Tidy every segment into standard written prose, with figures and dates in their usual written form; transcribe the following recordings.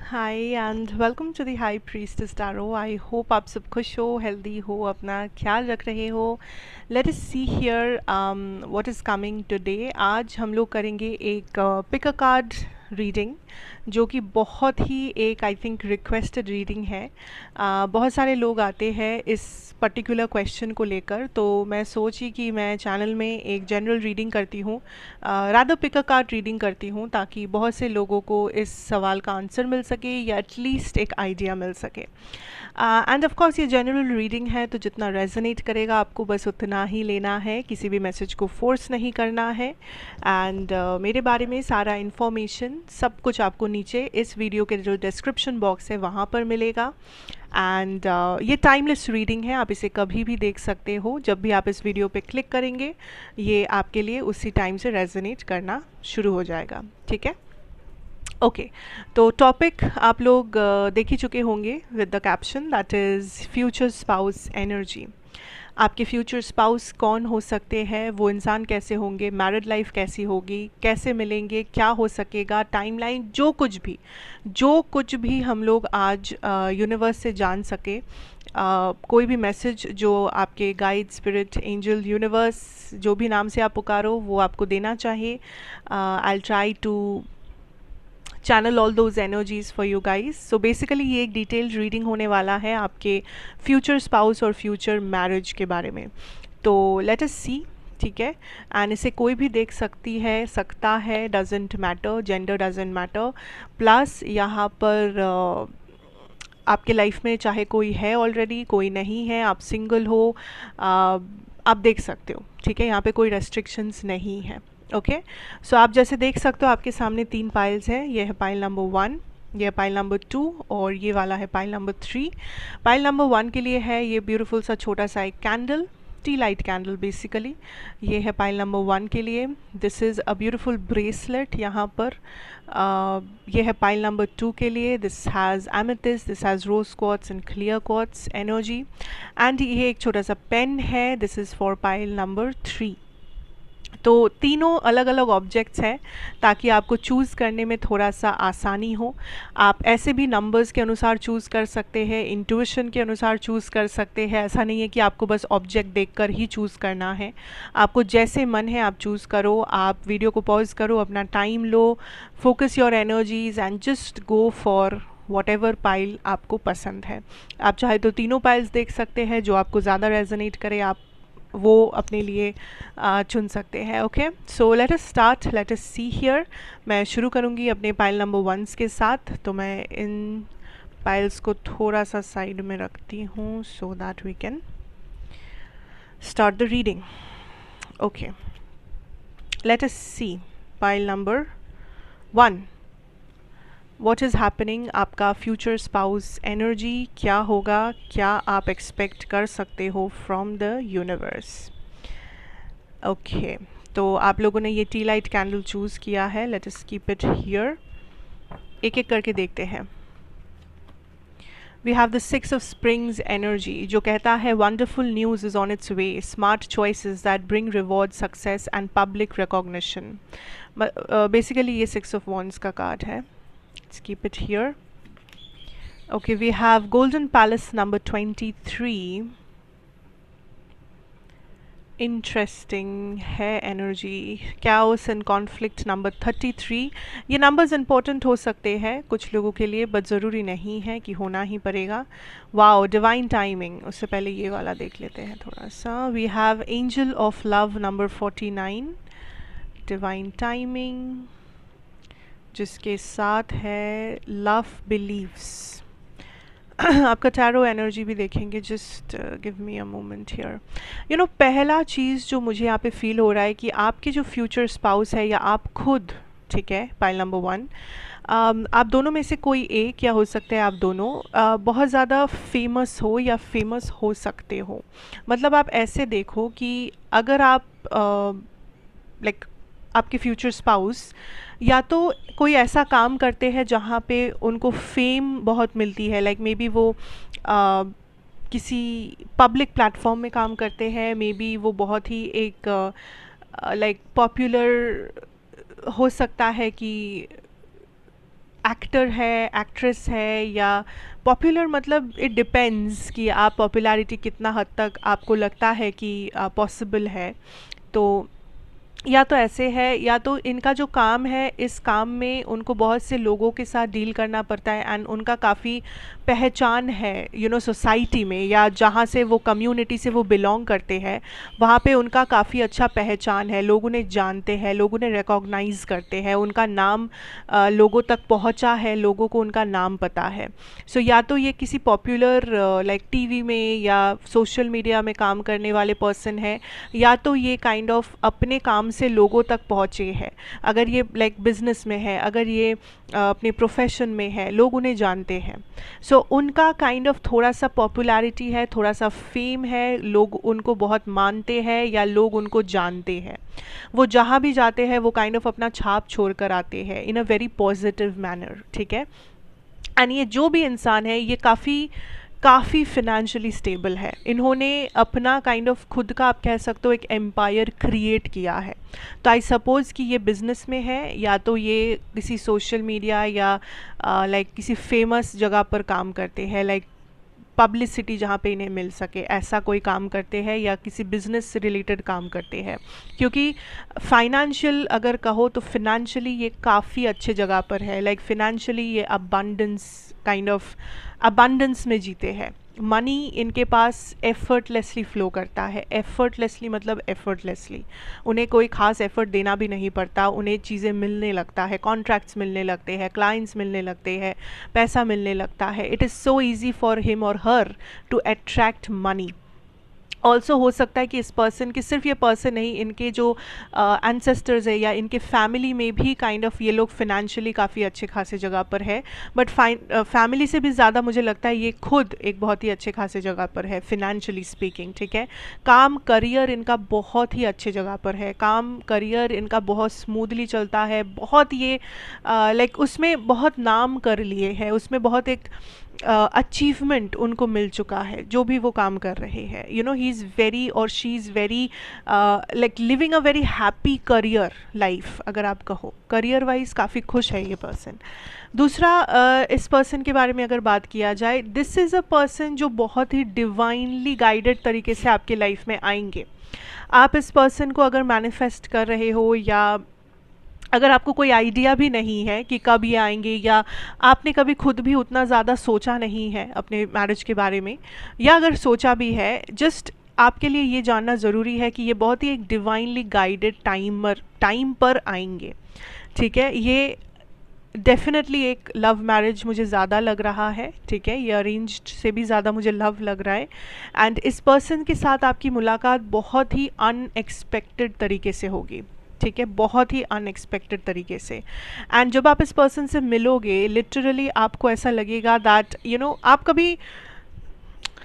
Hi and welcome to the high priestess tarot. I hope आप सब खुश हो, हेल्दी हो, अपना ख्याल रख रहे हो। Late us see here what is coming today. आज हम लोग करेंगे एक पिक अ कार्ड रीडिंग, जो कि बहुत ही एक आई थिंक रिक्वेस्टेड रीडिंग है। बहुत सारे लोग आते हैं इस पर्टिकुलर क्वेश्चन को लेकर, तो मैं सोची कि मैं चैनल में एक जनरल रीडिंग करती हूँ, rather pick a card reading करती हूँ, ताकि बहुत से लोगों को इस सवाल का आंसर मिल सके या एटलीस्ट एक आइडिया मिल सके। एंड ऑफ कोर्स ये जनरल रीडिंग है, तो जितना रेजोनेट करेगा आपको बस उतना ही लेना है, किसी भी मैसेज को फोर्स नहीं करना है। एंड मेरे बारे में सारा इन्फॉर्मेशन सब कुछ आपको नीचे इस वीडियो के जो डिस्क्रिप्शन बॉक्स है वहाँ पर मिलेगा। एंड ये टाइमलेस रीडिंग है, आप इसे कभी भी देख सकते हो। जब भी आप इस वीडियो पे क्लिक करेंगे ये आपके लिए उसी टाइम से रेजोनेट करना शुरू हो जाएगा। ठीक है, ओके। तो टॉपिक आप लोग देख ही चुके होंगे with the caption, that is future spouse energy. आपके फ्यूचर स्पाउस कौन हो सकते हैं, वो इंसान कैसे होंगे, मैरिड लाइफ कैसी होगी, कैसे मिलेंगे, क्या हो सकेगा, टाइमलाइन, जो कुछ भी हम लोग आज यूनिवर्स से जान सके। कोई भी मैसेज जो आपके गाइड, स्पिरिट, एंजल, यूनिवर्स, जो भी नाम से आप पुकारो, वो आपको देना चाहिए। I try to channel all those energies for you guys. So basically ये एक डिटेल्ड रीडिंग होने वाला है आपके फ्यूचर स्पाउस और फ्यूचर मैरिज के बारे में। तो लेट अस सी, ठीक है। एंड इसे कोई भी देख सकता है, doesn't matter, gender doesn't matter. Plus यहाँ पर आपके लाइफ में चाहे कोई है ऑलरेडी, कोई नहीं है, आप सिंगल हो, आप देख सकते हो। ठीक है, यहाँ पे कोई रेस्ट्रिक्शंस नहीं है। ओके, सो आप जैसे देख सकते हो आपके सामने 3 पाइल्स हैं। ये है पाइल नंबर 1, ये है पाइल नंबर 2 और ये वाला है पाइल नंबर 3। पाइल नंबर 1 के लिए है ये ब्यूटीफुल सा छोटा सा एक candle, tea light candle basically. ये है पाइल नंबर 1 के लिए, this is a beautiful bracelet यहाँ पर। ये है पाइल नंबर 2 के लिए, this has amethyst, this has rose quartz and clear quartz energy. And ये एक छोटा सा पेन है, this is for pile number 3। तो तीनों अलग अलग ऑब्जेक्ट्स हैं ताकि आपको चूज़ करने में थोड़ा सा आसानी हो। आप ऐसे भी नंबर्स के अनुसार चूज़ कर सकते हैं, इंट्यूशन के अनुसार चूज़ कर सकते हैं। ऐसा नहीं है कि आपको बस ऑब्जेक्ट देखकर ही चूज़ करना है, आपको जैसे मन है आप चूज़ करो। आप वीडियो को पॉज करो, अपना time low, focus your energies and just go for what ever pile आपको पसंद है। आप चाहे तो तीनों पाइल्स देख सकते हैं, जो आपको ज़्यादा रेजोनेट करे आप वो अपने लिए चुन सकते हैं। Okay, so let us start, late us see here. मैं शुरू करूँगी अपने पाइल नंबर 1 के साथ। तो मैं इन पाइल्स को थोड़ा सा साइड में रखती हूँ so that we can start the reading. Okay, let us see pile number 1, what is happening. आपका फ्यूचर स्पाउस एनर्जी क्या होगा, क्या आप एक्सपेक्ट कर सकते हो फ्रॉम द यूनिवर्स। ओके, तो आप लोगों ने ये टी लाइट कैंडल चूज़ किया है, let us keep it here. एक एक करके देखते हैं। We have the 6 of springs energy, जो कहता है wonderful news is on its way, smart choices that bring reward, success and public recognition. Basically ये 6 ऑफ वॉन्ड्स का कार्ड है। Let's keep it here. Okay, we have Golden Palace number 23. Interesting है energy. Chaos and Conflict number 33. ये numbers important हो सकते हैं कुछ लोगों के लिए, बट ज़रूरी नहीं है कि होना ही पड़ेगा। Wow, divine timing. उससे पहले ये वाला देख लेते हैं थोड़ा सा। We have angel of love number 49, divine timing, जिसके साथ है लव बिलीव्स। आपका टैरो एनर्जी भी देखेंगे, just give me a moment here. You know, पहला चीज़ जो मुझे यहाँ पे फील हो रहा है कि आपके जो फ्यूचर स्पाउस है या आप खुद, ठीक है, पाइल नंबर 1, आप दोनों में से कोई एक, या हो सकता है आप दोनों बहुत ज़्यादा फेमस हो या फेमस हो सकते हो। मतलब आप ऐसे देखो कि अगर आप लाइक आपके फ्यूचर स्पाउस या तो कोई ऐसा काम करते हैं जहाँ पे उनको फेम बहुत मिलती है, लाइक मे बी वो किसी पब्लिक प्लेटफॉर्म में काम करते हैं, मे बी वो बहुत ही एक लाइक पॉपुलर हो सकता है कि एक्टर है, एक्ट्रेस है, या पॉपुलर, मतलब इट डिपेंड्स कि आप पॉपुलैरिटी कितना हद तक आपको लगता है कि पॉसिबल है। तो या तो ऐसे है, या तो इनका जो काम है, इस काम में उनको बहुत से लोगों के साथ डील करना पड़ता है एंड उनका काफ़ी पहचान है सोसाइटी में, या जहाँ से वो कम्युनिटी से वो बिलोंग करते हैं वहाँ पे उनका काफ़ी अच्छा पहचान है, लोग उन्हें जानते हैं, लोग उन्हें रिकॉग्नाइज करते हैं, उनका नाम लोगों तक पहुँचा है, लोगों को उनका नाम पता है। सो या तो ये किसी पॉपुलर लाइक टीवी में या सोशल मीडिया में काम करने वाले पर्सन है, या तो ये काइंड ऑफ अपने काम से लोगों तक पहुँचे हैं। अगर ये लाइक बिजनेस में है, अगर ये अपने प्रोफेशन में है, लोग उन्हें जानते हैं। सो उनका काइंड ऑफ थोड़ा सा पॉपुलैरिटी है, थोड़ा सा फेम है, लोग उनको बहुत मानते हैं या लोग उनको जानते हैं। वो जहाँ भी जाते हैं वो काइंड ऑफ अपना छाप छोड़ कर आते हैं इन अ वेरी पॉजिटिव मैनर, ठीक है। एंड ये जो भी इंसान है ये काफ़ी फिनेंशियली स्टेबल है। इन्होंने अपना काइंड ऑफ खुद का, आप कह सकते हो, एक एम्पायर क्रिएट किया है। तो आई सपोज़ कि ये बिज़नेस में है, या तो ये किसी सोशल मीडिया या लाइक किसी फेमस जगह पर काम करते हैं, लाइक पब्लिसिटी जहाँ पे इन्हें मिल सके, ऐसा कोई काम करते हैं, या किसी बिजनेस से रिलेटेड काम करते हैं। क्योंकि फाइनेंशियल अगर कहो तो फिनेंशियली ये काफ़ी अच्छे जगह पर है, लाइक फिनेंशियली ये अबंडेंस, काइंड ऑफ अबंडेंस में जीते हैं। मनी इनके पास एफर्टलेसली फ़्लो करता है। एफर्टलेसली मतलब एफर्टलेसली, उन्हें कोई ख़ास एफ़र्ट देना भी नहीं पड़ता, उन्हें चीज़ें मिलने लगता है, कॉन्ट्रैक्ट्स मिलने लगते हैं, क्लाइंट्स मिलने लगते हैं, पैसा मिलने लगता है। It is so easy for him और her to attract money. Also हो सकता है कि इस पर्सन की, सिर्फ ये पर्सन नहीं, इनके जो एंसेस्टर्स है या इनके फैमिली में भी काइंड ऑफ ये लोग फिनेंशियली काफ़ी अच्छे खासे जगह पर है। बट फैमिली से भी ज़्यादा मुझे लगता है ये खुद एक बहुत ही अच्छे खासे जगह पर है फिनेंशियली स्पीकिंग, ठीक है। काम करियर इनका बहुत ही अच्छे जगह पर है, काम करियर इनका बहुत स्मूथली चलता है, बहुत ये लाइक उसमें बहुत नाम कर लिए है, उसमें बहुत एक अचीवमेंट उनको मिल चुका है जो भी वो काम कर रहे हैं। ही इज़ वेरी और she is very like living a very happy career life. अगर आप कहो करियर वाइज काफ़ी खुश है ये पर्सन। दूसरा, इस पर्सन के बारे में अगर बात किया जाए, दिस इज़ अ पर्सन जो बहुत ही डिवाइनली गाइडेड तरीके से आपके लाइफ में आएंगे। आप इस पर्सन को अगर मैनिफेस्ट कर रहे हो, या अगर आपको कोई आइडिया भी नहीं है कि कब ये आएंगे, या आपने कभी खुद भी उतना ज़्यादा सोचा नहीं है अपने मैरिज के बारे में, या अगर सोचा भी है, जस्ट आपके लिए ये जानना ज़रूरी है कि ये बहुत ही एक डिवाइनली गाइडेड टाइम पर आएंगे, ठीक है। ये डेफिनेटली एक लव मैरिज मुझे ज़्यादा लग रहा है, ठीक है। ये अरेंज्ड से भी ज़्यादा मुझे लव लग रहा है। एंड इस पर्सन के साथ आपकी मुलाकात बहुत ही अनएक्सपेक्टेड तरीके से होगी, ठीक है, बहुत ही अनएक्सपेक्टेड तरीके से। एंड जब आप इस पर्सन से मिलोगे, लिटरली आपको ऐसा लगेगा दैट आप कभी,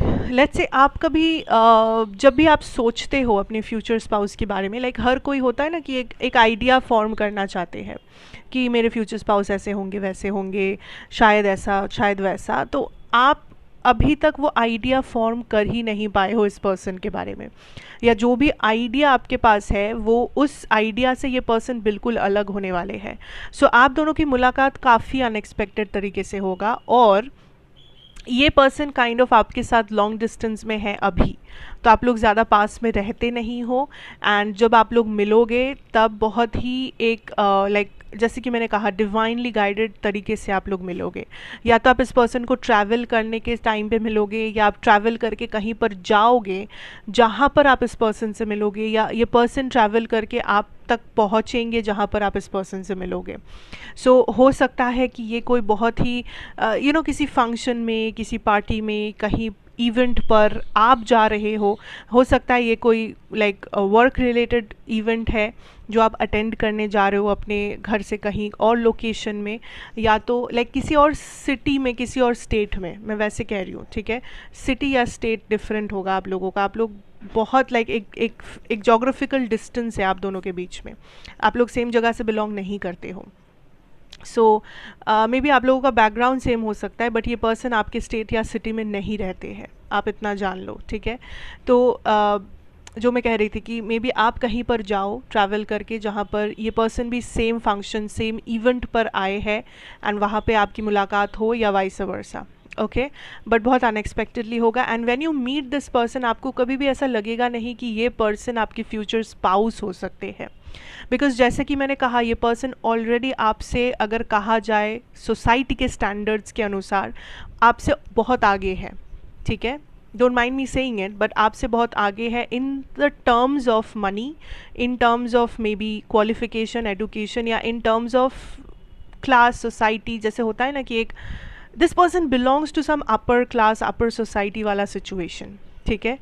लेट्स से आप कभी जब भी आप सोचते हो अपने फ्यूचर स्पाउस के बारे में, लाइक हर कोई होता है ना कि एक आइडिया फॉर्म करना चाहते हैं कि मेरे फ्यूचर स्पाउस ऐसे होंगे, वैसे होंगे, शायद ऐसा, शायद वैसा। तो आप अभी तक वो आइडिया फॉर्म कर ही नहीं पाए हो इस पर्सन के बारे में, या जो भी आइडिया आपके पास है वो उस आइडिया से ये पर्सन बिल्कुल अलग होने वाले हैं। सो आप दोनों की मुलाकात काफ़ी अनएक्सपेक्टेड तरीके से होगा, और ये पर्सन काइंड ऑफ आपके साथ लॉन्ग डिस्टेंस में है अभी, तो आप लोग ज़्यादा पास में रहते नहीं हो। एंड जब आप लोग मिलोगे तब बहुत ही एक लाइक जैसे कि मैंने कहा, डिवाइनली गाइडेड तरीके से आप लोग मिलोगे। या तो आप इस पर्सन को ट्रैवल करने के टाइम पे मिलोगे, या आप ट्रैवल करके कहीं पर जाओगे जहाँ पर आप इस पर्सन से मिलोगे, या ये पर्सन ट्रैवल करके आप तक पहुँचेंगे जहाँ पर आप इस पर्सन से मिलोगे। सो हो सकता है कि ये कोई बहुत ही किसी फंक्शन में, किसी पार्टी में, कहीं इवेंट पर आप जा रहे हो सकता है ये कोई लाइक वर्क रिलेटेड इवेंट है जो आप अटेंड करने जा रहे हो अपने घर से कहीं और लोकेशन में, या तो लाइक किसी और सिटी में, किसी और स्टेट में, मैं वैसे कह रही हूँ, ठीक है। सिटी या स्टेट डिफरेंट होगा आप लोगों का, आप लोग बहुत लाइक एक जोग्राफिकल डिस्टेंस है आप दोनों के बीच में, आप लोग सेम जगह से बिलोंग नहीं करते हो। सो मे बी आप लोगों का बैकग्राउंड सेम हो सकता है, बट ये पर्सन आपके स्टेट या सिटी में नहीं रहते हैं, आप इतना जान लो, ठीक है। तो जो मैं कह रही थी कि मे बी आप कहीं पर जाओ ट्रैवल करके जहाँ पर ये पर्सन भी सेम फंक्शन सेम इवेंट पर आए हैं एंड वहाँ पे आपकी मुलाकात हो या वाइस वर्सा, ओके, बट बहुत अनएक्सपेक्टेडली होगा। And when you meet this person आपको कभी भी ऐसा लगेगा नहीं कि ये पर्सन आपकी फ्यूचर स्पाउस हो सकते हैं, बिकॉज जैसे कि मैंने कहा ये पर्सन ऑलरेडी आपसे अगर कहा जाए सोसाइटी के स्टैंडर्ड्स के अनुसार आपसे बहुत आगे है, ठीक है, don't mind me saying it, but आपसे बहुत आगे है in the terms of money, in terms of maybe qualification education, या in terms of class society. जैसे होता है ना कि एक this person belongs to some upper class upper society वाला सिचुएशन, ठीक है,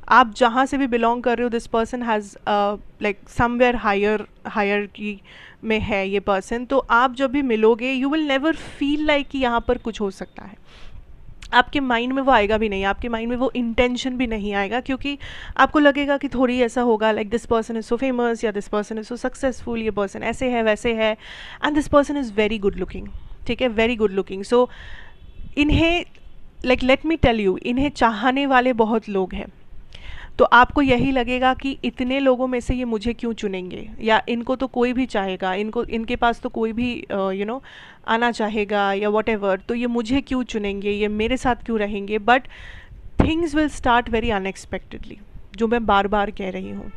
आप जहाँ से भी बिलोंग कर रहे हो this person has like somewhere higher की में है ये पर्सन, तो आप जब भी मिलोगे you will never feel like कि यहाँ पर कुछ हो सकता है, आपके माइंड में वो आएगा भी नहीं, आपके माइंड में वो इंटेंशन भी नहीं आएगा, क्योंकि आपको लगेगा कि थोड़ी ऐसा होगा like this person is so famous या this person is so successful, ये पर्सन ऐसे है वैसे है, and this person is very good looking, ठीक है, वेरी गुड लुकिंग। सो इन्हें like let me tell you, इन्हें चाहने वाले बहुत लोग हैं, तो आपको यही लगेगा कि इतने लोगों में से ये मुझे क्यों चुनेंगे, या इनको तो कोई भी चाहेगा, इनको इनके पास तो कोई भी आना चाहेगा या वॉट एवर, तो ये मुझे क्यों चुनेंगे, ये मेरे साथ क्यों रहेंगे। But things will start very unexpectedly, जो मैं बार बार कह रही हूँ।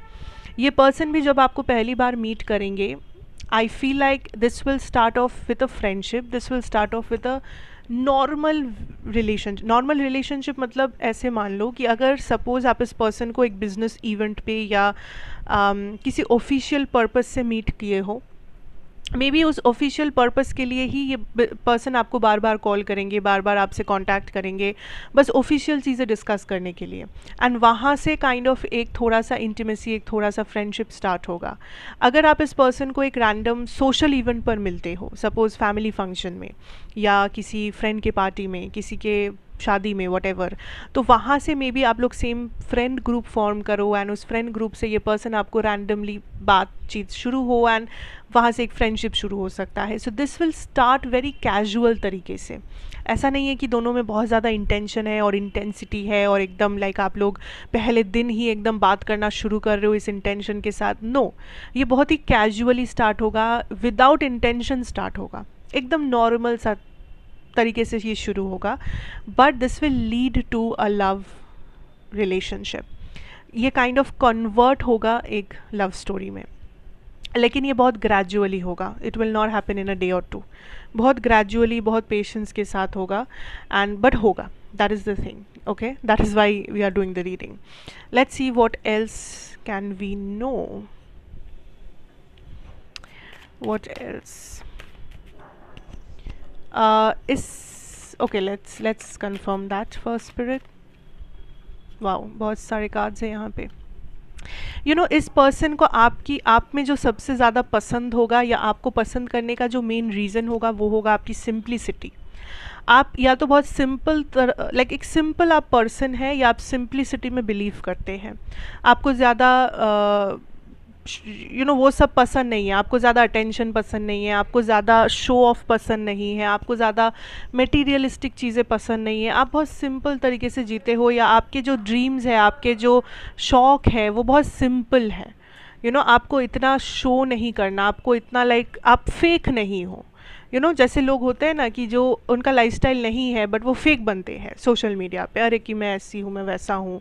ये पर्सन भी जब आपको पहली बार मीट करेंगे, I feel like this will start of with a friendship, this will start of with a normal relationship. मतलब ऐसे मान लो कि अगर सपोज़ आप इस पर्सन को एक बिज़नेस इवेंट पे या किसी ऑफिशियल पर्पस से मीट किए हो, मे बी उस ऑफिशियल पर्पस के लिए ही ये पर्सन आपको बार बार कॉल करेंगे, बार बार आपसे कांटेक्ट करेंगे, बस ऑफिशियल चीज़ें डिस्कस करने के लिए, एंड वहाँ से काइंड ऑफ एक थोड़ा सा इंटीमेसी, एक थोड़ा सा फ्रेंडशिप स्टार्ट होगा। अगर आप इस पर्सन को एक रैंडम सोशल इवेंट पर मिलते हो, सपोज़ फैमिली फंक्शन में या किसी फ्रेंड के पार्टी में, किसी के शादी में, वट एवर, तो वहाँ से मे बी आप लोग सेम फ्रेंड ग्रुप फॉर्म करो एंड उस फ्रेंड ग्रुप से ये पर्सन आपको रैंडमली बातचीत शुरू हो एंड वहाँ से एक फ्रेंडशिप शुरू हो सकता है। So this will start very casual तरीके से, ऐसा नहीं है कि दोनों में बहुत ज़्यादा इंटेंशन है और इंटेंसिटी है और एकदम लाइक आप लोग पहले दिन ही एकदम बात करना शुरू कर रहे हो इस इंटेंशन के साथ। नो, ये बहुत ही कैजुअली स्टार्ट होगा, विदाउट इंटेंशन स्टार्ट होगा, एकदम नॉर्मल सा तरीके से ये शुरू होगा, but this will lead to a love relationship. ये काइंड ऑफ कन्वर्ट होगा एक लव स्टोरी में, लेकिन ये बहुत ग्रेजुअली होगा, it will not happen in a day और टू, बहुत ग्रेजुअली, बहुत पेशेंस के साथ होगा, एंड बट होगा, that is the thing, okay, that is why we are doing the reading. Let's see what else can we know, what else is okay, let's confirm that first spirit. Wow, बहुत सारे cards हैं यहाँ पे। इस person को आप में जो सबसे ज़्यादा पसंद होगा या आपको पसंद करने का जो मेन रीज़न होगा वो होगा आपकी सिंप्लिसिटी। आप या तो बहुत सिंपल लाइक एक सिंपल आप पर्सन है, या आप सिंप्लिसिटी में बिलीव करते हैं, आपको ज़्यादा वो सब पसंद नहीं है, आपको ज़्यादा अटेंशन पसंद नहीं है, आपको ज़्यादा शो ऑफ पसंद नहीं है, आपको ज़्यादा मटेरियलिस्टिक चीज़ें पसंद नहीं है, आप बहुत सिंपल तरीके से जीते हो, या आपके जो ड्रीम्स है, आपके जो शौक़ है वो बहुत सिंपल है। आपको इतना शो नहीं करना, आपको इतना लाइक आप फेक नहीं हो। जैसे लोग होते हैं ना कि जो उनका लाइफस्टाइल नहीं है बट वो फेक बनते हैं सोशल मीडिया पे, अरे कि मैं ऐसी हूँ, मैं वैसा हूँ,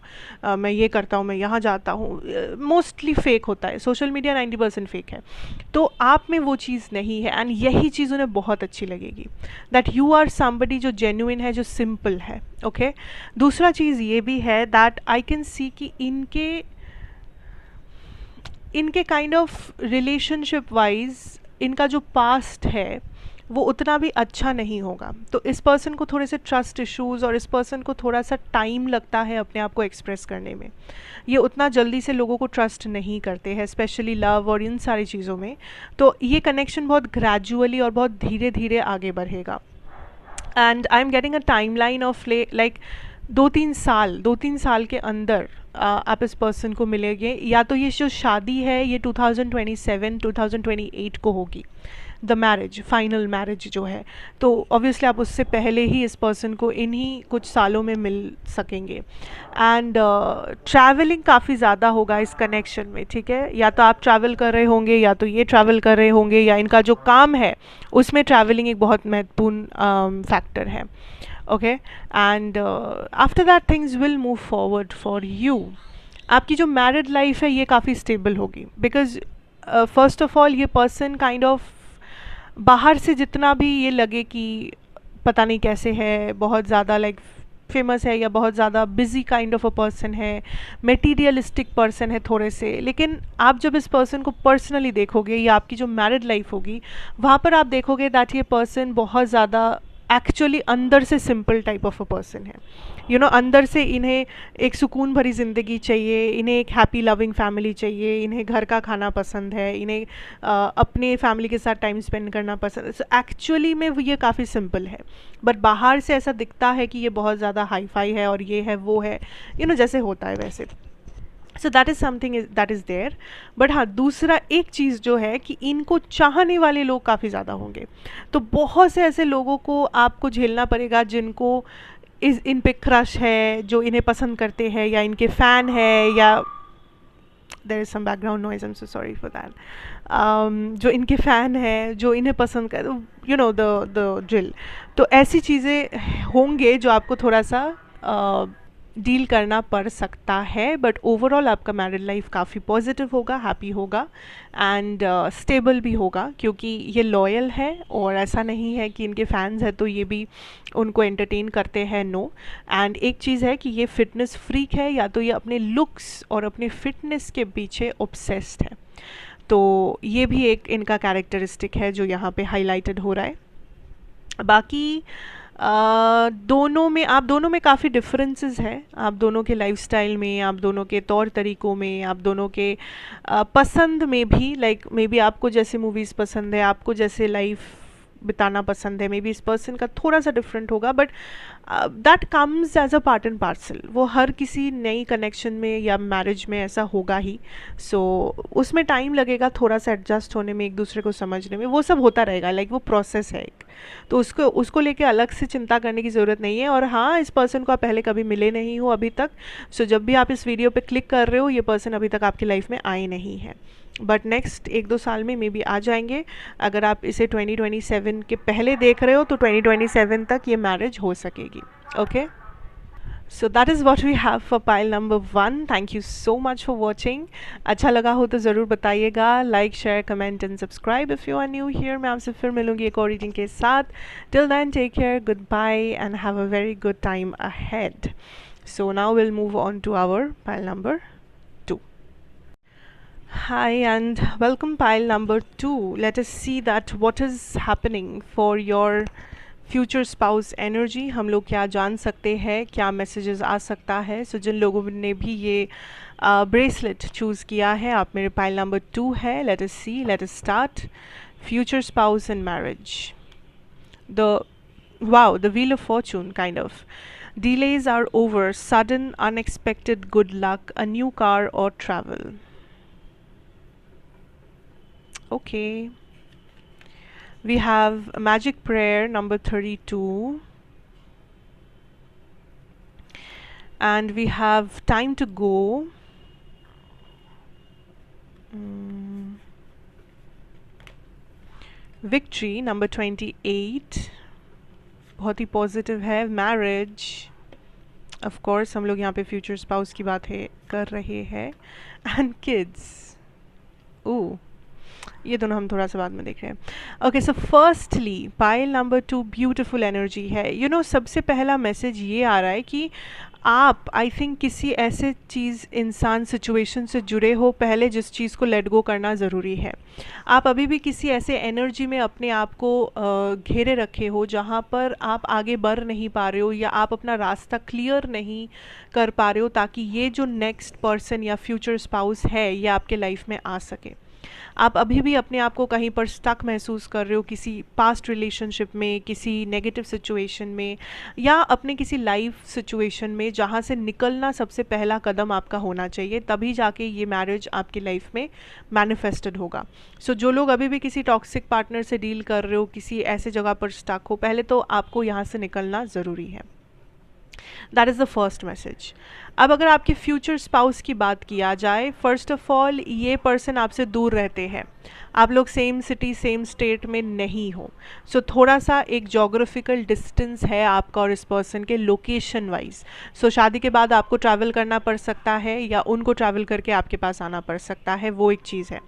मैं ये करता हूँ, मैं यहाँ जाता हूँ, मोस्टली फेक होता है सोशल मीडिया, 90% फेक है। तो आप में वो चीज़ नहीं है, एंड यही चीज़ उन्हें बहुत अच्छी लगेगी, दैट यू आर समबडी जो जेन्युइन है, जो सिंपल है, ओके। दूसरा चीज़ ये भी है दैट आई कैन सी कि इनके काइंड ऑफ रिलेशनशिप वाइज इनका जो पास्ट है वो उतना भी अच्छा नहीं होगा, तो इस पर्सन को थोड़े से ट्रस्ट इश्यूज़ और इस पर्सन को थोड़ा सा टाइम लगता है अपने आप को एक्सप्रेस करने में। ये उतना जल्दी से लोगों को ट्रस्ट नहीं करते हैं, स्पेशली लव और इन सारी चीज़ों में। तो ये कनेक्शन बहुत ग्रेजुअली और बहुत धीरे धीरे आगे बढ़ेगा, and I am getting a time line of like 2-3 साल के अंदर आप इस पर्सन को मिलेंगे, या तो ये जो शादी है ये 2027-2028 को होगी, द मैरिज, फाइनल मैरिज जो है, तो ऑब्वियसली आप उससे पहले ही इस पर्सन को इन्हीं कुछ सालों में मिल सकेंगे। एंड ट्रैवलिंग काफ़ी ज़्यादा होगा इस कनेक्शन में, ठीक है, या तो आप ट्रैवल कर रहे होंगे या तो ये ट्रैवल कर रहे होंगे, या इनका जो काम है उसमें ट्रैवलिंग एक बहुत महत्वपूर्ण फैक्टर है। Okay, and after that things will move forward for you. आपकी जो मैरिड लाइफ है ये काफ़ी स्टेबल होगी, बिकॉज फर्स्ट ऑफ ऑल ये पर्सन काइंड ऑफ बाहर से जितना भी ये लगे कि पता नहीं कैसे है, बहुत ज़्यादा लाइक फेमस है या बहुत ज़्यादा busy kind of a person है, मटेरियलिस्टिक पर्सन है थोड़े से, लेकिन आप जब इस पर्सन को पर्सनली देखोगे या आपकी जो मैरिड लाइफ होगी वहाँ पर आप देखोगे दैट ये पर्सन बहुत ज़्यादा एक्चुअली अंदर से simple type of a person है। यू नो, अंदर से इन्हें एक सुकून भरी ज़िंदगी चाहिए, इन्हें एक हैप्पी लविंग फैमिली चाहिए, इन्हें घर का खाना पसंद है, इन्हें अपने फैमिली के साथ टाइम स्पेंड करना पसंद है। सो एक्चुअली में वो ये काफ़ी सिंपल है, बट बाहर से ऐसा दिखता है कि ये बहुत ज़्यादा हाई फाई है और ये है वो है, यू नो, जैसे होता है वैसे। So that is something that is there. But हाँ, दूसरा एक चीज़ जो है कि इनको चाहने वाले लोग काफ़ी ज़्यादा होंगे, तो बहुत से ऐसे लोगों को आपको झेलना पड़ेगा जिनको इन पे क्रश है, जो इन्हें पसंद करते हैं या इनके फ़ैन है, या there is some background noise, I am so sorry for that, जो इनके फ़ैन है, जो इन्हें पसंद कर, यू नो द ड्रिल। तो ऐसी चीज़ें होंगे जो आपको थोड़ा सा डील करना पड़ सकता है, बट ओवरऑल आपका मैरिड लाइफ काफ़ी पॉजिटिव होगा, हैप्पी होगा एंड स्टेबल भी होगा, क्योंकि ये लॉयल है और ऐसा नहीं है कि इनके फैंस हैं तो ये भी उनको एंटरटेन करते हैं, नो। एंड एक चीज़ है कि ये फिटनेस फ्रीक है, या तो ये अपने लुक्स और अपने फिटनेस के पीछे ऑब्सेस्ड है, तो ये भी एक इनका कैरेक्टरिस्टिक है जो यहाँ पे हाईलाइटेड हो रहा है। बाकी आप दोनों में काफ़ी डिफरेंसेस हैं, आप दोनों के लाइफस्टाइल में, आप दोनों के तौर तरीक़ों में, आप दोनों के पसंद में भी, लाइक मे बी आपको जैसे मूवीज़ पसंद है, आपको जैसे लाइफ बिताना पसंद है, मे बी इस पर्सन का थोड़ा सा डिफरेंट होगा, but that comes as a part and parcel. वो हर किसी नई कनेक्शन में या मैरिज में ऐसा होगा ही। सो उसमें टाइम लगेगा थोड़ा सा एडजस्ट होने में, एक दूसरे को समझने में, वो सब होता रहेगा, लाइक वो प्रोसेस है एक, तो उसको लेके अलग से चिंता करने की ज़रूरत नहीं है। और हाँ, इस पर्सन को आप पहले कभी मिले नहीं हो अभी तक, सो जब भी आप इस वीडियो पे क्लिक कर रहे हो ये पर्सन अभी तक आपकी लाइफ में आए नहीं है, बट नेक्स्ट 1-2 साल में मे बी आ जाएंगे। अगर आप इसे 2027 के पहले देख रहे हो तो 2027 तक ये मैरिज हो सकेगी। Okay, so that is what we have for pile number 1। Thank you so much for watching. अच्छा लगा हो तो ज़रूर बताइएगा, like share comment and subscribe if you are new here. मैं आपसे फिर मिलूंगी एक और रीडिंग के साथ। Till then take care, good bye and have a very good time ahead. So now will move on to our pile number 2. Hi and welcome pile number 2. Let us see that what is happening for your future spouse energy. हम लोग क्या जान सकते हैं, क्या messages आ सकता है। सो जिन लोगों ने भी ये ब्रेसलेट चूज़ किया है, आप मेरे पाइल नंबर 2 है। Let us see, let us start. Future spouse in marriage, the wheel of fortune kind of. Delays are over, sudden unexpected good luck, a new car or travel. Okay, we have a magic prayer number 32, and we have time to go. Victory number 28, बहुत ही positive है। Marriage, of course हम लोग यहाँ पे future spouse की बात कर रहे हैं। एंड किड्स, ये दोनों हम थोड़ा सा बाद में देख रहे हैं। Okay, so firstly pile number 2 beautiful energy है। यू नो, सबसे पहला मैसेज ये आ रहा है कि आप, आई थिंक, किसी ऐसे चीज़, इंसान, सिचुएशन से जुड़े हो पहले जिस चीज़ को लेट गो करना ज़रूरी है। आप अभी भी किसी ऐसे एनर्जी में अपने आप को घेरे रखे हो जहाँ पर आप आगे बढ़ नहीं पा रहे हो, या आप अपना रास्ता क्लियर नहीं कर पा रहे हो, ताकि ये जो नेक्स्ट पर्सन या फ्यूचर स्पाउस है ये आपके लाइफ में आ सके। आप अभी भी अपने आप को कहीं पर स्टक महसूस कर रहे हो, किसी पास्ट रिलेशनशिप में, किसी नेगेटिव सिचुएशन में, या अपने किसी लाइफ सिचुएशन में, जहाँ से निकलना सबसे पहला कदम आपका होना चाहिए, तभी जाके ये मैरिज आपकी लाइफ में मैनिफेस्टेड होगा। सो जो लोग अभी भी किसी टॉक्सिक पार्टनर से डील कर रहे हो, किसी ऐसे जगह पर स्टक हो, पहले तो आपको यहाँ से निकलना ज़रूरी है। That is the first message. अब अगर आपके फ्यूचर स्पाउस की बात किया जाए, फर्स्ट ऑफ ऑल ये पर्सन आपसे दूर रहते हैं, आप लोग सेम सिटी सेम स्टेट में नहीं हो। सो थोड़ा सा एक जोग्राफिकल डिस्टेंस है आपका और इस पर्सन के लोकेशन वाइज। सो शादी के बाद आपको ट्रैवल करना पड़ सकता है या उनको ट्रैवल करके आपके पास आना पड़ सकता है, वो एक चीज़ है।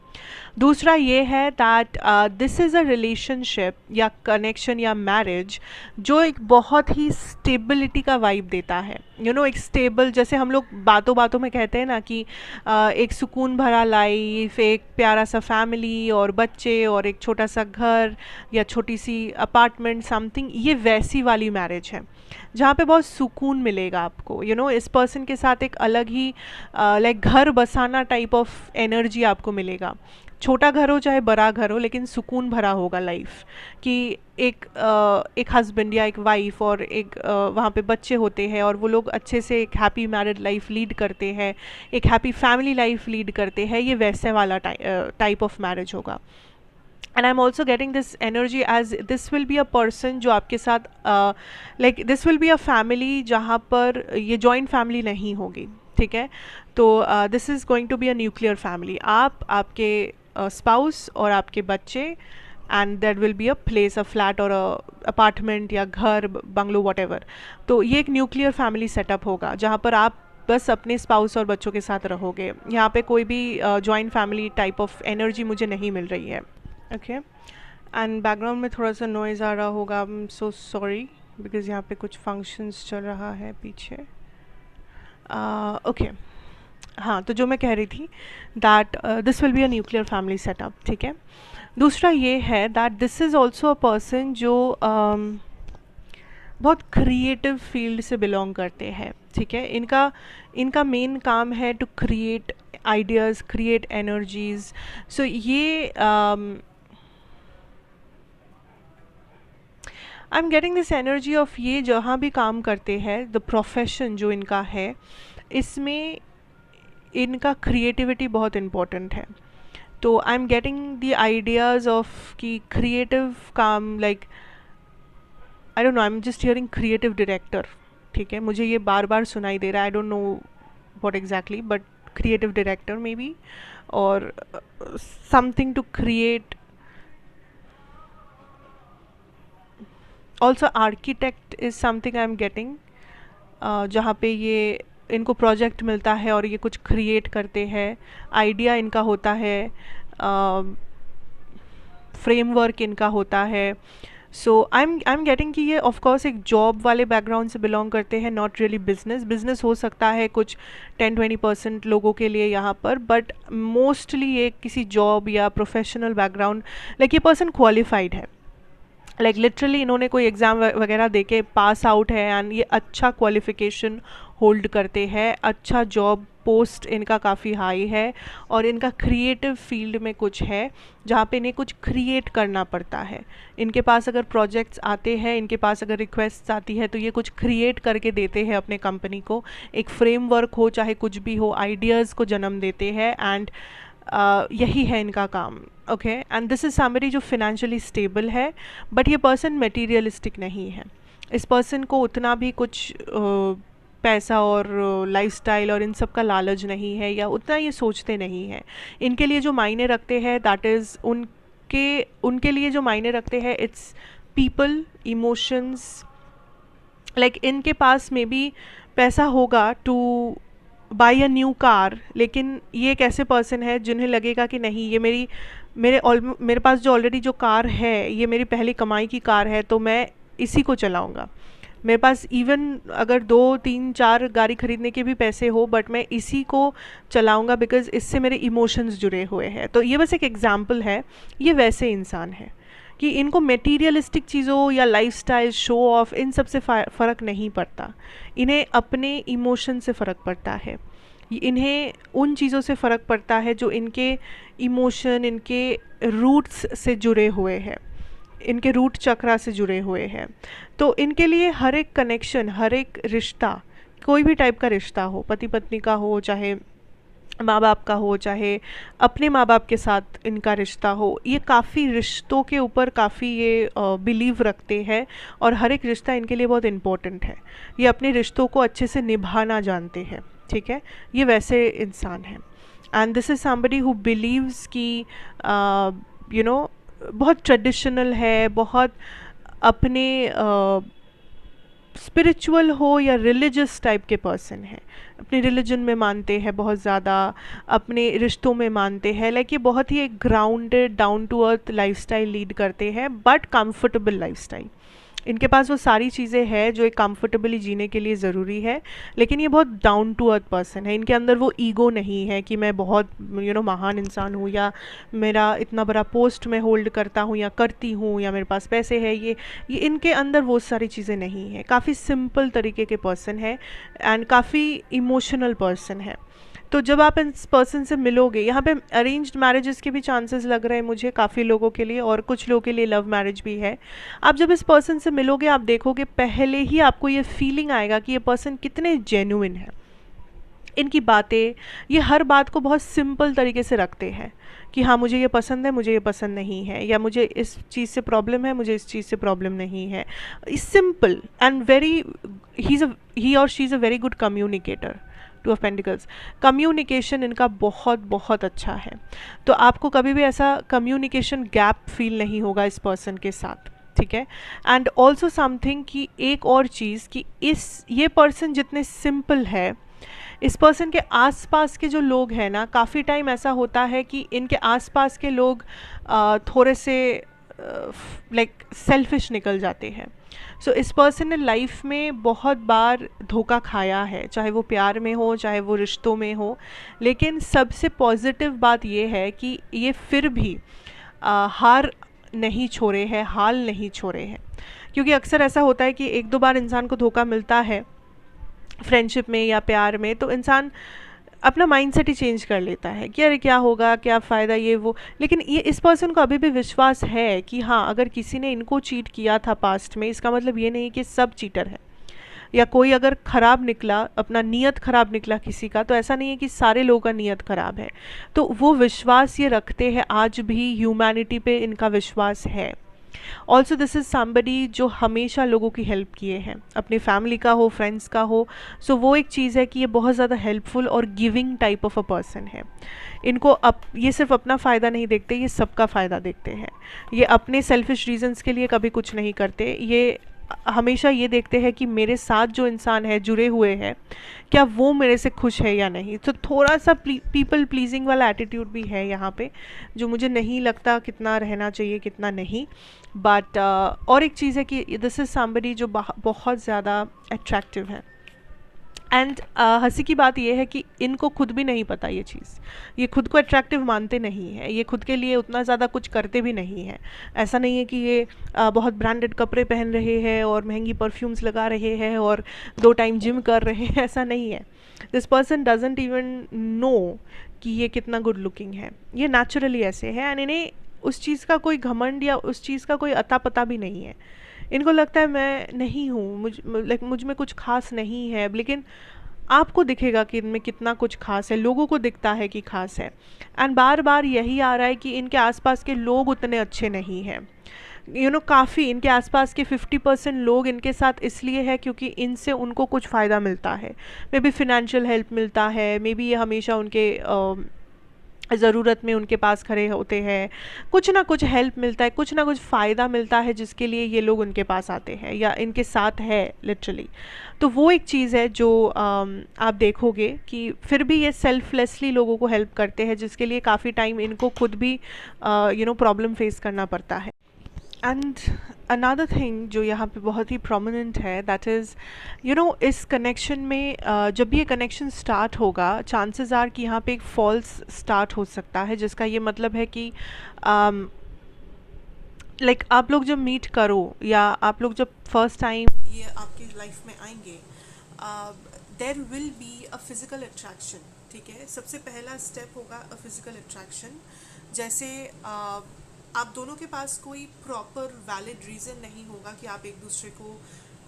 दूसरा ये है that this is a relationship या कनेक्शन या मैरिज जो एक बहुत ही स्टेबिलिटी का वाइब देता है। एक स्टेबल, जैसे हम लोग बातों बातों में कहते हैं ना कि एक सुकून भरा लाइफ, एक प्यारा सा फैमिली और बच्चे और एक छोटा सा घर या छोटी सी अपार्टमेंट समथिंग, ये वैसी वाली मैरिज है जहाँ पे बहुत सुकून मिलेगा आपको। इस पर्सन के साथ एक अलग ही लाइक घर बसाना टाइप ऑफ एनर्जी आपको मिलेगा। छोटा घर हो चाहे बड़ा घर हो, लेकिन सुकून भरा होगा लाइफ, कि एक हस्बैंड या एक वाइफ और एक वहाँ पे बच्चे होते हैं और वो लोग अच्छे से एक हैप्पी मैरिड लाइफ लीड करते हैं, एक हैप्पी फैमिली लाइफ लीड करते हैं। ये वैसे वाला टाइप ऑफ मैरिज होगा। And I am also getting this energy as this will be a person जो आपके साथ like this will be a family जहाँ पर ये जॉइंट फैमिली नहीं होगी, ठीक है। तो this is going to be a nuclear family, आप, आपके स्पाउस और आपके बच्चे, and that will be a place, a flat और अपार्टमेंट या घर, बंगलो, वॉट। तो ये एक न्यूक्लियर फैमिली सेटअप होगा जहाँ पर आप बस अपने स्पाउस और बच्चों के साथ रहोगे। यहाँ पे कोई भी joint family type of energy मुझे नहीं मिल रही है। ओके, एंड बैकग्राउंड में थोड़ा सा नॉइज़ आ रहा होगा, आई एम सो सॉरी, बिकॉज़ यहाँ पे कुछ फंक्शंस चल रहा है पीछे। ओके, हाँ, तो जो मैं कह रही थी that this will be a nuclear family setup, ठीक है। दूसरा ये है that this is also a person जो बहुत क्रिएटिव फील्ड से बिलोंग करते हैं, ठीक है। इनका मेन काम है to create ideas, create energies. So ये I am getting this energy of ये जहाँ भी काम करते हैं, द प्रोफेशन जो इनका है, इसमें इनका क्रिएटिविटी बहुत इम्पोर्टेंट है। तो आई am getting the ideas of कि क्रिएटिव काम, like I don't no, I am just hearing creative director, ठीक है। मुझे ये बार बार सुनाई दे रहा है, I don't know what exactly, but creative director maybe, और something to create. Also architect is something I am getting, जहाँ पे ये इनको प्रोजेक्ट मिलता है और ये कुछ क्रिएट करते हैं, आइडिया इनका होता है, फ्रेमवर्क इनका होता है। सो आई एम गेटिंग कि ये ऑफ कोर्स एक जॉब वाले बैकग्राउंड से बिलोंग करते हैं, नॉट रियली बिजनेस हो सकता है कुछ 10-20% लोगों के लिए यहाँ पर, बट मोस्टली ये किसी जॉब या प्रोफेशनल बैकग्राउंड, लाइक ये पर्सन क्वालिफाइड है, लाइक लिटरली इन्होंने कोई एग्ज़ाम वगैरह दे के पास आउट है, एंड ये अच्छा क्वालिफिकेशन होल्ड करते हैं, अच्छा जॉब पोस्ट इनका काफ़ी हाई है, और इनका क्रिएटिव फील्ड में कुछ है जहाँ पे इन्हें कुछ क्रिएट करना पड़ता है। इनके पास अगर प्रोजेक्ट्स आते हैं, इनके पास अगर रिक्वेस्ट आती है, तो ये कुछ क्रिएट करके देते हैं अपने कंपनी को, एक फ्रेमवर्क हो चाहे कुछ भी हो, आइडियाज़ को जन्म देते हैं, एंड यही है इनका काम। Okay, and this is somebody जो फिनेंशियली स्टेबल है, बट ये पर्सन मटेरियलिस्टिक नहीं है। इस पर्सन को उतना भी कुछ पैसा और लाइफस्टाइल और इन सब का लालच नहीं है, या उतना ये सोचते नहीं हैं। इनके लिए जो मायने रखते हैं, दैट इज़ उनके लिए जो मायने रखते हैं, इट्स पीपल, इमोशंस। लाइक इनके पास में भी पैसा होगा two by a new car, लेकिन ये एक ऐसे पर्सन है जिन्हें लगेगा कि नहीं, ये मेरे पास जो ऑलरेडी जो कार है, ये मेरी पहली कमाई की कार है, तो मैं इसी को चलाऊँगा। मेरे पास इवन अगर 2-3-4 गाड़ी खरीदने के भी पैसे हो, बट मैं इसी को चलाऊँगा बिकॉज़ इससे मेरे इमोशंस जुड़े हुए हैं। तो ये बस एक एग्जांपल है, ये वैसे इंसान है कि इनको मटेरियलिस्टिक चीज़ों या लाइफस्टाइल, शो ऑफ, इन सब से फ़र्क नहीं पड़ता, इन्हें अपने इमोशन से फ़र्क पड़ता है। इन्हें उन चीज़ों से फ़र्क पड़ता है जो इनके इमोशन, इनके रूट्स से जुड़े हुए हैं, इनके रूट चक्रा से जुड़े हुए हैं। तो इनके लिए हर एक कनेक्शन, हर एक रिश्ता, कोई भी टाइप का रिश्ता हो, पति पत्नी का हो, चाहे माँ बाप का हो, चाहे अपने माँ बाप के साथ इनका रिश्ता हो, ये काफ़ी रिश्तों के ऊपर काफ़ी ये बिलीव रखते हैं और हर एक रिश्ता इनके लिए बहुत इम्पोर्टेंट है। ये अपने रिश्तों को अच्छे से निभाना जानते हैं, ठीक है। ये वैसे इंसान हैं and this is somebody who believes कि यू नो बहुत ट्रेडिशनल है, बहुत अपने स्पिरिचुअल हो या रिलीजियस टाइप के पर्सन हैं, अपने रिलीजन में मानते हैं बहुत ज़्यादा, अपने रिश्तों में मानते हैं। लाइक ये बहुत ही एक grounded down to earth lifestyle lead करते हैं, बट कंफर्टेबल लाइफस्टाइल। इनके पास वो सारी चीज़ें हैं जो एक कंफर्टेबली जीने के लिए ज़रूरी है, लेकिन ये बहुत डाउन टू अर्थ पर्सन है। इनके अंदर वो ईगो नहीं है कि मैं बहुत महान इंसान हूँ, या मेरा इतना बड़ा पोस्ट मैं होल्ड करता हूँ या करती हूँ, या मेरे पास पैसे है। ये इनके अंदर वो सारी चीज़ें नहीं है। काफ़ी सिंपल तरीके के पर्सन है एंड काफ़ी इमोशनल पर्सन है। तो जब आप इस पर्सन से मिलोगे, यहाँ पे अरेंज्ड मैरिजेस के भी चांसेस लग रहे हैं मुझे काफ़ी लोगों के लिए, और कुछ लोगों के लिए लव मैरिज भी है। आप जब इस पर्सन से मिलोगे, आप देखोगे पहले ही आपको ये फीलिंग आएगा कि ये पर्सन कितने जेन्युइन है। इनकी बातें, ये हर बात को बहुत सिंपल तरीके से रखते हैं कि हाँ मुझे ये पसंद है, मुझे ये पसंद नहीं है, या मुझे इस चीज़ से प्रॉब्लम है, मुझे इस चीज़ से प्रॉब्लम नहीं है। सिंपल एंड वेरी, ही और she is a very good communicator. Two of pentacles, communication इनका बहुत बहुत अच्छा है। तो आपको कभी भी ऐसा कम्युनिकेशन गैप फील नहीं होगा इस पर्सन के साथ, ठीक है। एंड ऑल्सो समथिंग कि एक और चीज़ कि ये पर्सन जितने सिंपल है, इस पर्सन के आसपास के जो लोग हैं ना, काफ़ी टाइम ऐसा होता है कि इनके आसपास के लोग थोड़े से लाइक सेल्फिश निकल जाते हैं। सो इस पर्सन ने लाइफ में बहुत बार धोखा खाया है, चाहे वो प्यार में हो, चाहे वो रिश्तों में हो। लेकिन सबसे पॉजिटिव बात ये है कि ये फिर भी हार नहीं छोड़े हैं, हाल नहीं छोड़े हैं। क्योंकि अक्सर ऐसा होता है कि एक दो बार इंसान को धोखा मिलता है फ्रेंडशिप में या प्यार में, तो इंसान अपना माइंडसेट ही चेंज कर लेता है कि अरे क्या होगा, क्या फ़ायदा, ये वो। लेकिन ये इस पर्सन को अभी भी विश्वास है कि हाँ, अगर किसी ने इनको चीट किया था पास्ट में, इसका मतलब ये नहीं कि सब चीटर है, या कोई अगर ख़राब निकला, अपना नियत ख़राब निकला किसी का, तो ऐसा नहीं है कि सारे लोगों का नियत ख़राब है। तो वो विश्वास ये रखते हैं, आज भी ह्यूमैनिटी पे इनका विश्वास है। ऑल्सो दिस इज़ समबडी जो हमेशा लोगों की हेल्प किए हैं, अपनी फैमिली का हो, फ्रेंड्स का हो। सो वो एक चीज़ है कि ये बहुत ज़्यादा हेल्पफुल और giving type of a person है। इनको ये सिर्फ अपना फ़ायदा नहीं देखते, ये सबका फ़ायदा देखते हैं। ये अपने सेल्फिश रीजंस के लिए कभी कुछ नहीं करते। ये हमेशा ये देखते हैं कि मेरे साथ जो इंसान है, जुड़े हुए हैं, क्या वो मेरे से खुश है या नहीं। तो थोड़ा सा पीपल प्लीजिंग वाला एटीट्यूड भी है यहाँ पे, जो मुझे नहीं लगता कितना रहना चाहिए, कितना नहीं। बट और एक चीज़ है कि दिस इज़ समबडी जो बहुत ज़्यादा अट्रैक्टिव है। एंड हंसी की बात यह है कि इनको खुद भी नहीं पता ये चीज़, ये खुद को अट्रैक्टिव मानते नहीं है, ये खुद के लिए उतना ज़्यादा कुछ करते भी नहीं है। ऐसा नहीं है कि ये बहुत ब्रांडेड कपड़े पहन रहे हैं और महंगी परफ्यूम्स लगा रहे हैं और 2 टाइम जिम कर रहे हैं, ऐसा नहीं है। This person doesn't even know कि ये कितना गुड लुकिंग है। ये नेचुरली ऐसे है एंड इन्हें उस चीज़ का कोई घमंड या उस चीज़ का कोई अता पता भी नहीं है। इनको लगता है मैं नहीं हूँ, मुझ में कुछ खास नहीं है, लेकिन आपको दिखेगा कि इनमें कितना कुछ खास है, लोगों को दिखता है कि खास है। एंड बार बार यही आ रहा है कि इनके आसपास के लोग उतने अच्छे नहीं हैं। काफ़ी इनके आसपास के 50% लोग इनके साथ इसलिए है क्योंकि इनसे उनको कुछ फ़ायदा मिलता है। मे बी फिनेंशियल हेल्प मिलता है, मे बी ये हमेशा उनके ज़रूरत में उनके पास खड़े होते हैं, कुछ ना कुछ हेल्प मिलता है, कुछ ना कुछ फ़ायदा मिलता है जिसके लिए ये लोग उनके पास आते हैं या इनके साथ है लिटरली। तो वो एक चीज़ है जो आप देखोगे कि फिर भी ये सेल्फलेसली लोगों को हेल्प करते हैं, जिसके लिए काफ़ी टाइम इनको खुद भी प्रॉब्लम फेस करना पड़ता है। एंड अनदर थिंग जो यहाँ पे बहुत ही प्रोमिनेंट है, दैट इज़ इस कनेक्शन में जब भी ये कनेक्शन स्टार्ट होगा, चांसेस आर कि यहाँ पे एक फॉल्स स्टार्ट हो सकता है, जिसका ये मतलब है कि लाइक आप लोग जब मीट करो या आप लोग जब फर्स्ट टाइम ये आपकी लाइफ में आएंगे, there will be a physical attraction. ठीक है। सबसे पहला स्टेप होगा अ फिजिकल अट्रैक्शन। जैसे आप दोनों के पास कोई प्रॉपर वैलिड रीज़न नहीं होगा कि आप एक दूसरे को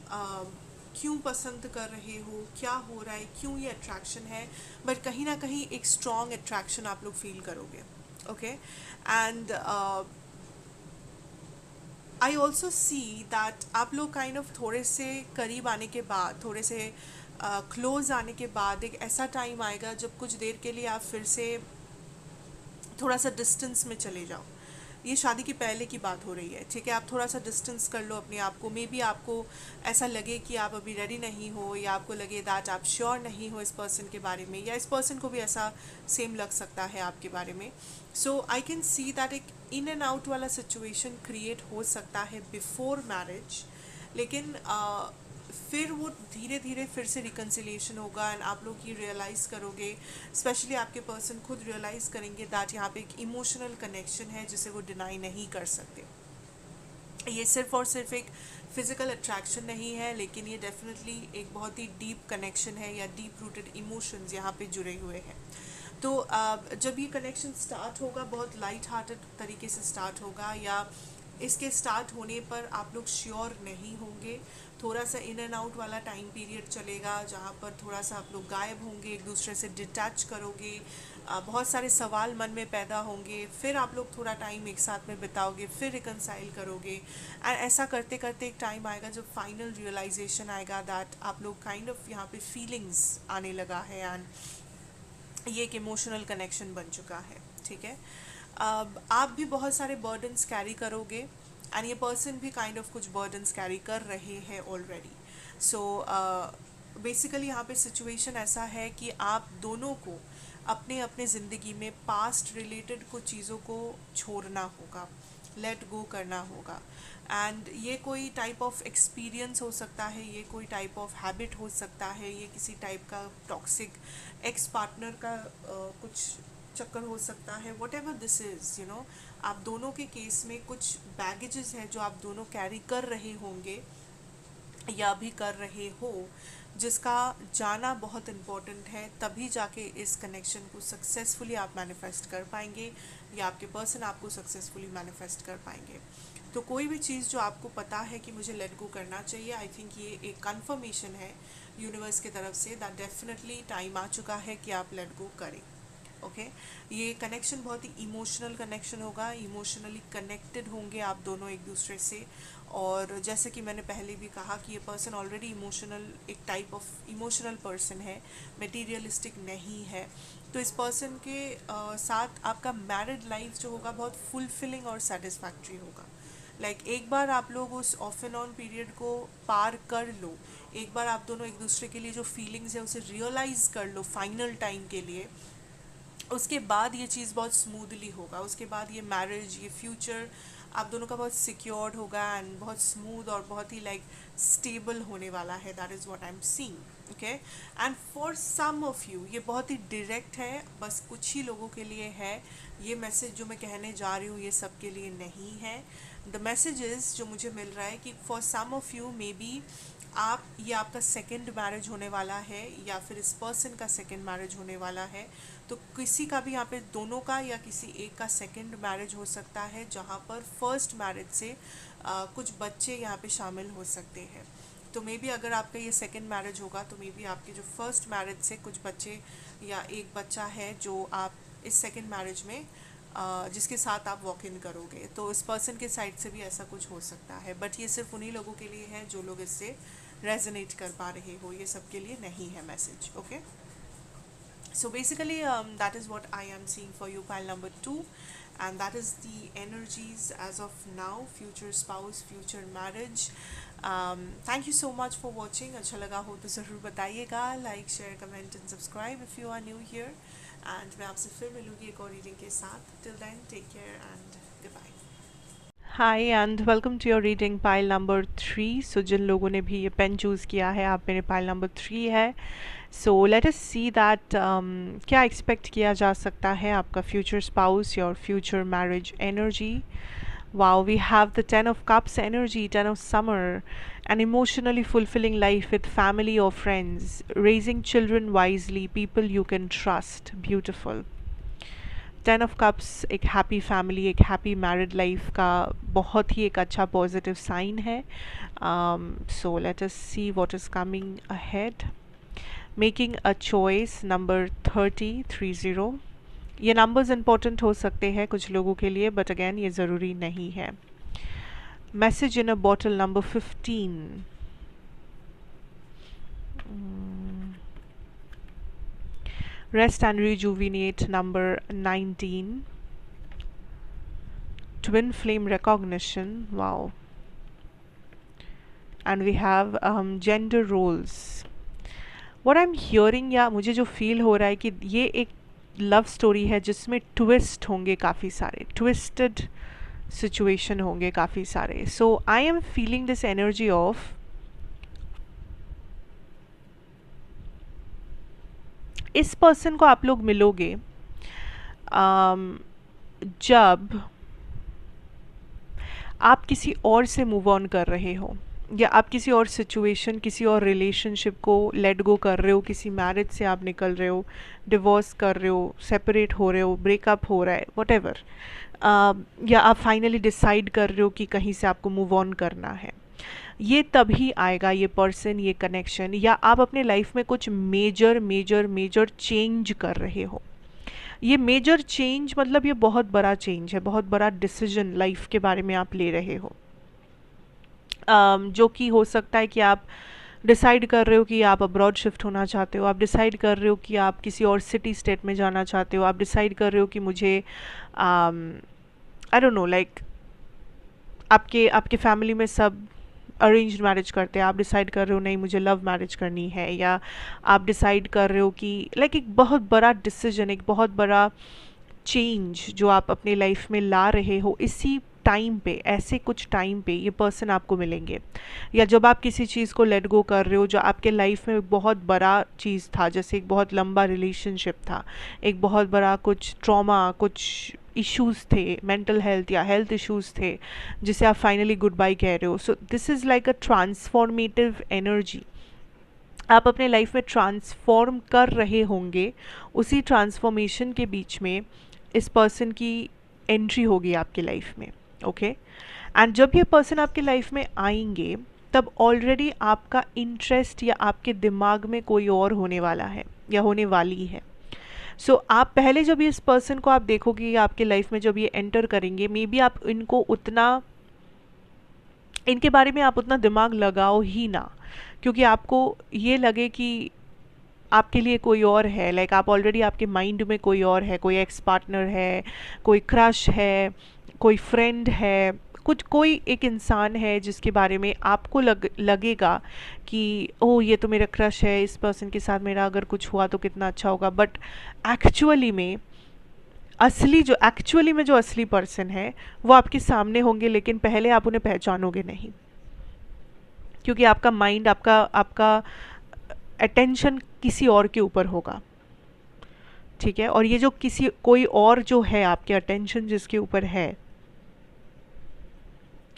अ, क्यों पसंद कर रहे हो, क्या हो रहा है, क्यों ये अट्रैक्शन है, बट कहीं ना कहीं एक स्ट्रॉन्ग अट्रैक्शन आप लोग फील करोगे। Okay. And I also see that आप लोग काइंड ऑफ थोड़े से करीब आने के बाद, थोड़े से क्लोज आने के बाद एक ऐसा टाइम आएगा जब कुछ देर के लिए आप फिर से थोड़ा सा डिस्टेंस में चले जाओ। ये शादी की पहले की बात हो रही है, ठीक है। आप थोड़ा सा डिस्टेंस कर लो अपने आप को। मे बी आपको ऐसा लगे कि आप अभी रेडी नहीं हो, या आपको लगे दैट आप श्योर नहीं हो इस पर्सन के बारे में, या इस पर्सन को भी ऐसा सेम लग सकता है आपके बारे में। सो आई कैन सी दैट एक इन एंड आउट वाला सिचुएशन क्रिएट हो सकता है बिफोर मैरिज, लेकिन फिर वो धीरे धीरे फिर से रिकन्सिलिएशन होगा एंड आप लोग ये रियलाइज़ करोगे, स्पेशली आपके पर्सन खुद रियलाइज़ करेंगे दैट यहाँ पे एक इमोशनल कनेक्शन है जिसे वो डिनाई नहीं कर सकते। ये सिर्फ और सिर्फ एक फिजिकल अट्रैक्शन नहीं है, लेकिन ये डेफिनेटली एक बहुत ही डीप कनेक्शन है, या डीप रूटेड इमोशंस यहाँ पे जुड़े हुए हैं। तो जब ये कनेक्शन स्टार्ट होगा बहुत लाइट हार्टेड तरीके से स्टार्ट होगा, या इसके स्टार्ट होने पर आप लोग श्योर नहीं होंगे, थोड़ा सा इन एंड आउट वाला टाइम पीरियड चलेगा जहाँ पर थोड़ा सा आप लोग गायब होंगे, एक दूसरे से डिटैच करोगे, बहुत सारे सवाल मन में पैदा होंगे, फिर आप लोग थोड़ा टाइम एक साथ में बिताओगे, फिर रिकनसाइल करोगे, एंड ऐसा करते करते एक टाइम आएगा जब फाइनल रियलाइजेशन आएगा दैट आप लोग काइंड ऑफ यहाँ पे फीलिंग्स आने लगा है, एंड ये एक इमोशनल कनेक्शन बन चुका है, ठीक है। अब आप भी बहुत सारे बर्डन्स कैरी करोगे, एंड ये पर्सन भी काइंड ऑफ कुछ बर्डन्स कैरी कर रहे हैं ऑलरेडी। सो बेसिकली यहाँ पे सिचुएशन ऐसा है कि आप दोनों को अपने अपने ज़िंदगी में पास्ट रिलेटेड कुछ चीज़ों को छोड़ना होगा, लेट गो करना होगा। एंड ये कोई टाइप ऑफ एक्सपीरियंस हो सकता है, ये कोई टाइप ऑफ हैबिट हो सकता है, ये किसी टाइप का टॉक्सिक एक्स पार्टनर का कुछ चक्कर हो सकता है, what ever this is, you know. आप दोनों के केस में कुछ बैगेजेस हैं जो आप दोनों कैरी कर रहे होंगे या भी कर रहे हो, जिसका जाना बहुत इम्पोर्टेंट है, तभी जाके इस कनेक्शन को सक्सेसफुली आप मैनिफेस्ट कर पाएंगे, या आपके पर्सन आपको सक्सेसफुली मैनिफेस्ट कर पाएंगे। तो कोई भी चीज़ जो आपको पता है कि मुझे लेट गो करना चाहिए, आई थिंक ये एक कन्फर्मेशन है यूनिवर्स की तरफ से दैट डेफिनेटली टाइम आ चुका है कि आप लेट गो करें। ओके। ये कनेक्शन बहुत ही इमोशनल कनेक्शन होगा, इमोशनली कनेक्टेड होंगे आप दोनों एक दूसरे से। और जैसे कि मैंने पहले भी कहा कि ये पर्सन ऑलरेडी इमोशनल, एक टाइप ऑफ इमोशनल पर्सन है, मटेरियलिस्टिक नहीं है। तो इस पर्सन के साथ आपका मैरिड लाइफ जो होगा बहुत फुलफिलिंग और सेटिस्फैक्ट्री होगा। लाइक एक बार आप लोग उस ऑफ एंड ऑन पीरियड को पार कर लो, एक बार आप दोनों एक दूसरे के लिए जो फीलिंग्स है उसे रियलाइज़ कर लो फाइनल टाइम के लिए, उसके बाद ये चीज़ बहुत स्मूथली होगा। उसके बाद ये मैरिज, ये फ्यूचर आप दोनों का बहुत सिक्योर्ड होगा एंड बहुत स्मूथ और बहुत ही लाइक स्टेबल होने वाला है। That is what I am seeing. Okay. And for some of you ये बहुत ही डायरेक्ट है, बस कुछ ही लोगों के लिए है ये मैसेज जो मैं कहने जा रही हूँ, ये सब के लिए नहीं है। द मैसेजेस जो मुझे मिल रहा है कि for some of you may be ये आपका सेकेंड मैरिज होने वाला है, या फिर इस पर्सन का सेकेंड मैरिज होने वाला है। तो किसी का भी यहाँ पे दोनों का या किसी एक का सेकेंड मैरिज हो सकता है, जहाँ पर फर्स्ट मैरिज से कुछ बच्चे यहाँ पे शामिल हो सकते हैं। तो मे बी अगर आपका ये सेकेंड मैरिज होगा तो मे बी आपके जो फर्स्ट मैरिज से कुछ बच्चे या एक बच्चा है जो आप इस सेकेंड मैरिज में जिसके साथ आप वॉक इन करोगे, तो इस पर्सन के साइड से भी ऐसा कुछ हो सकता है। बट ये सिर्फ उन्हीं लोगों के लिए है जो लोग इससे रेजोनेट कर पा रहे हो, ये सब के लिए नहीं है message. Okay. So basically that is what I am seeing for you, pile number 2, and that is the energies as of now, future spouse, future marriage. Thank you so much for watching. अच्छा लगा हो तो ज़रूर बताइएगा, like share comment and subscribe if you are new here, and मैं आपसे फिर मिलूँगी एक और रीडिंग के साथ। Till then take care and good bye. Hi and welcome to your reading pile number 3। So जिन लोगों ने भी ये पेन चूज़ किया है, आप मेरे पाइल नंबर 3 है। So let us see that क्या एक्सपेक्ट किया जा सकता है आपका future spouse, your future marriage energy. Wow, we have the 10 of Cups energy, 10 of Summer, an emotionally fulfilling life with family or friends, raising children wisely, people you can trust. Beautiful. 10 of cups एक happy family, एक happy married life का बहुत ही एक अच्छा positive sign है. So let us see what is coming ahead. Making a choice, number 30. ये numbers important हो सकते हैं कुछ लोगों के लिए, बट अगेन ये ज़रूरी नहीं है. Message in a bottle, number 15. Rest and rejuvenate, number 19. Twin flame recognition, wow. And we have gender roles. What I'm hearing, या मुझे जो फील हो रहा है कि ये एक लव स्टोरी है जिसमें ट्विस्ट होंगे काफ़ी सारे, ट्विस्टेड सिचुएशन होंगे काफ़ी सारे. So I am feeling this energy of इस पर्सन को आप लोग मिलोगे जब आप किसी और से मूव ऑन कर रहे हो, या आप किसी और सिचुएशन, किसी और रिलेशनशिप को लेट गो कर रहे हो, किसी मैरिज से आप निकल रहे हो, डिवोर्स कर रहे हो, सेपरेट हो रहे हो, ब्रेकअप हो रहा है, व्हाटएवर, या आप फाइनली डिसाइड कर रहे हो कि कहीं से आपको मूव ऑन करना है. ये तभी आएगा ये पर्सन, ये कनेक्शन, या आप अपने लाइफ में कुछ मेजर मेजर मेजर चेंज कर रहे हो. ये मेजर चेंज मतलब ये बहुत बड़ा चेंज है, बहुत बड़ा डिसीजन लाइफ के बारे में आप ले रहे हो. जो कि हो सकता है कि आप डिसाइड कर रहे हो कि आप अब्रॉड शिफ्ट होना चाहते हो, आप डिसाइड कर रहे हो कि आप किसी और सिटी स्टेट में जाना चाहते हो, आप डिसाइड कर रहे हो कि मुझे आई डोंट नो, लाइक आपके फैमिली में सब अरेंज्ड मैरिज करते हैं, आप डिसाइड कर रहे हो नहीं मुझे लव मैरिज करनी है, या आप डिसाइड कर रहे हो कि लाइक एक बहुत बड़ा डिसीजन, एक बहुत बड़ा चेंज जो आप अपने लाइफ में ला रहे हो. इसी टाइम पे, ऐसे कुछ टाइम पे ये पर्सन आपको मिलेंगे, या जब आप किसी चीज़ को लेट गो कर रहे हो जो आपके लाइफ में बहुत बड़ा चीज़ था, जैसे एक बहुत लंबा रिलेशनशिप था, एक बहुत बड़ा कुछ ट्रॉमा, कुछ इश्यूज़ थे, मेंटल हेल्थ या हेल्थ इश्यूज़ थे, जिसे आप फाइनली गुड बाय कह रहे हो. So this is like a transformative energy. आप अपने लाइफ में ट्रांसफॉर्म कर रहे होंगे, उसी ट्रांसफॉर्मेशन के बीच में इस पर्सन की एंट्री होगी आपकी लाइफ में. ओके, एंड जब ये पर्सन आपकी लाइफ में आएंगे तब ऑलरेडी आपका इंटरेस्ट या आपके दिमाग में कोई और होने वाला है या होने वाली है. सो आप पहले जब इस पर्सन को आप देखोगे या आपके लाइफ में जब ये एंटर करेंगे, मे बी आप इनके बारे में आप उतना दिमाग लगाओ ही ना, क्योंकि आपको ये लगे कि आपके लिए कोई और है, लाइक आप ऑलरेडी आपके माइंड में कोई और है, कोई एक्स पार्टनर है, कोई क्रश है, कोई फ्रेंड है, कोई एक इंसान है जिसके बारे में आपको लगेगा कि ओह ये तो मेरा क्रश है, इस पर्सन के साथ मेरा अगर कुछ हुआ तो कितना अच्छा होगा. बट एक्चुअली में जो असली पर्सन है वो आपके सामने होंगे, लेकिन पहले आप उन्हें पहचानोगे नहीं, क्योंकि आपका माइंड, आपका अटेंशन किसी और के ऊपर होगा. ठीक है, और ये जो कोई और जो है आपके अटेंशन जिसके ऊपर है,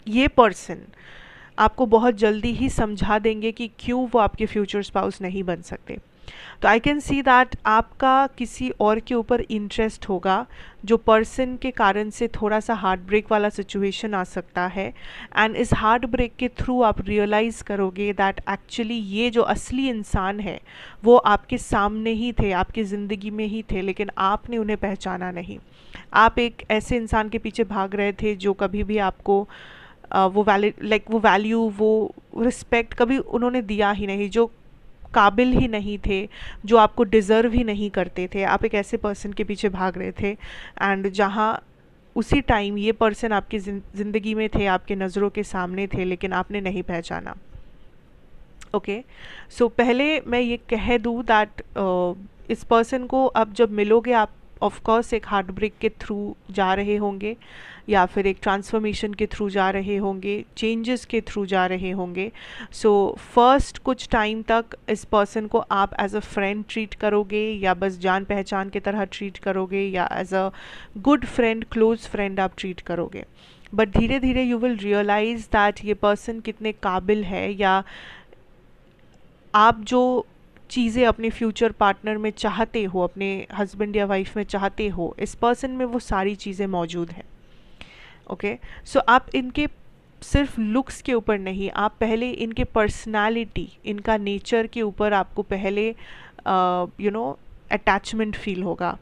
ये पर्सन आपको बहुत जल्दी ही समझा देंगे कि क्यों वो आपके फ्यूचर स्पाउस नहीं बन सकते. तो आई कैन सी दैट आपका किसी और के ऊपर इंटरेस्ट होगा, जो पर्सन के कारण से थोड़ा सा हार्ट ब्रेक वाला सिचुएशन आ सकता है. एंड इस हार्ट ब्रेक के थ्रू आप रियलाइज़ करोगे दैट एक्चुअली ये जो असली इंसान है वो आपके सामने ही थे, आपकी ज़िंदगी में ही थे, लेकिन आपने उन्हें पहचाना नहीं. आप एक ऐसे इंसान के पीछे भाग रहे थे जो कभी भी आपको वो वैल्यू, वो रिस्पेक्ट कभी उन्होंने दिया ही नहीं, जो काबिल ही नहीं थे, जो आपको डिज़र्व ही नहीं करते थे. आप एक ऐसे पर्सन के पीछे भाग रहे थे, एंड जहाँ उसी टाइम ये पर्सन आपकी ज़िंदगी में थे, आपके नज़रों के सामने थे, लेकिन आपने नहीं पहचाना. ओके, सो पहले मैं ये कह दूँ दैट इस पर्सन को अब जब मिलोगे आप ऑफ कोर्स एक हार्ट ब्रेक के थ्रू जा रहे होंगे, या फिर एक ट्रांसफॉर्मेशन के थ्रू जा रहे होंगे, चेंजेस के थ्रू जा रहे होंगे. सो फर्स्ट कुछ टाइम तक इस पर्सन को आप एज अ फ्रेंड ट्रीट करोगे, या बस जान पहचान की तरह ट्रीट करोगे, या as a good friend, close friend आप ट्रीट करोगे. बट धीरे धीरे यू विल रियलाइज दैट ये पर्सन कितने काबिल है, या आप जो चीज़ें अपने फ्यूचर पार्टनर में चाहते हो, अपने हस्बैंड या वाइफ में चाहते हो, इस पर्सन में वो सारी चीज़ें मौजूद हैं। ओके, सो आप इनके सिर्फ लुक्स के ऊपर नहीं, आप पहले इनके पर्सनालिटी, इनका नेचर के ऊपर आपको पहले अटैचमेंट फील होगा।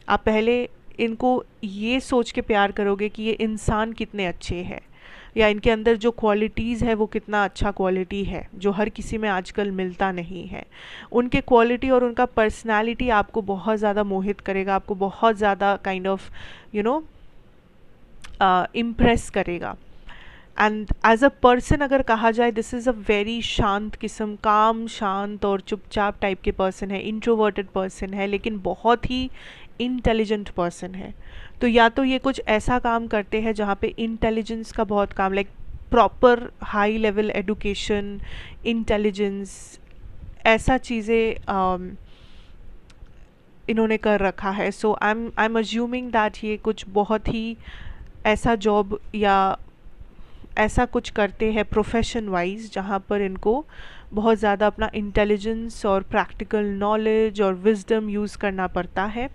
आप पहले इनको ये सोच के प्यार करोगे कि ये इंसान कितने अच्छे हैं, या इनके अंदर जो क्वालिटीज़ है वो कितना अच्छा क्वालिटी है जो हर किसी में आजकल मिलता नहीं है। उनके क्वालिटी और उनका पर्सनालिटी आपको बहुत ज़्यादा मोहित करेगा, आपको बहुत ज़्यादा काइंड ऑफ इम्प्रेस करेगा। एंड एज अ पर्सन अगर कहा जाए, दिस इज़ अ वेरी शांत किस्म, काम, शांत और चुपचाप टाइप के पर्सन है, इंट्रोवर्टेड पर्सन है, लेकिन बहुत ही इंटेलिजेंट पर्सन है। तो या तो ये कुछ ऐसा काम करते हैं जहाँ पे इंटेलिजेंस का बहुत काम, like proper high level education, intelligence, ऐसा चीज़ें इन्होंने कर रखा है। सो आई एम अज्यूमिंग दैट ये कुछ बहुत ही ऐसा जॉब या ऐसा कुछ करते हैं प्रोफेशन वाइज जहाँ पर इनको बहुत ज़्यादा अपना इंटेलिजेंस और प्रैक्टिकल नॉलेज और विजडम यूज़ करना पड़ता है।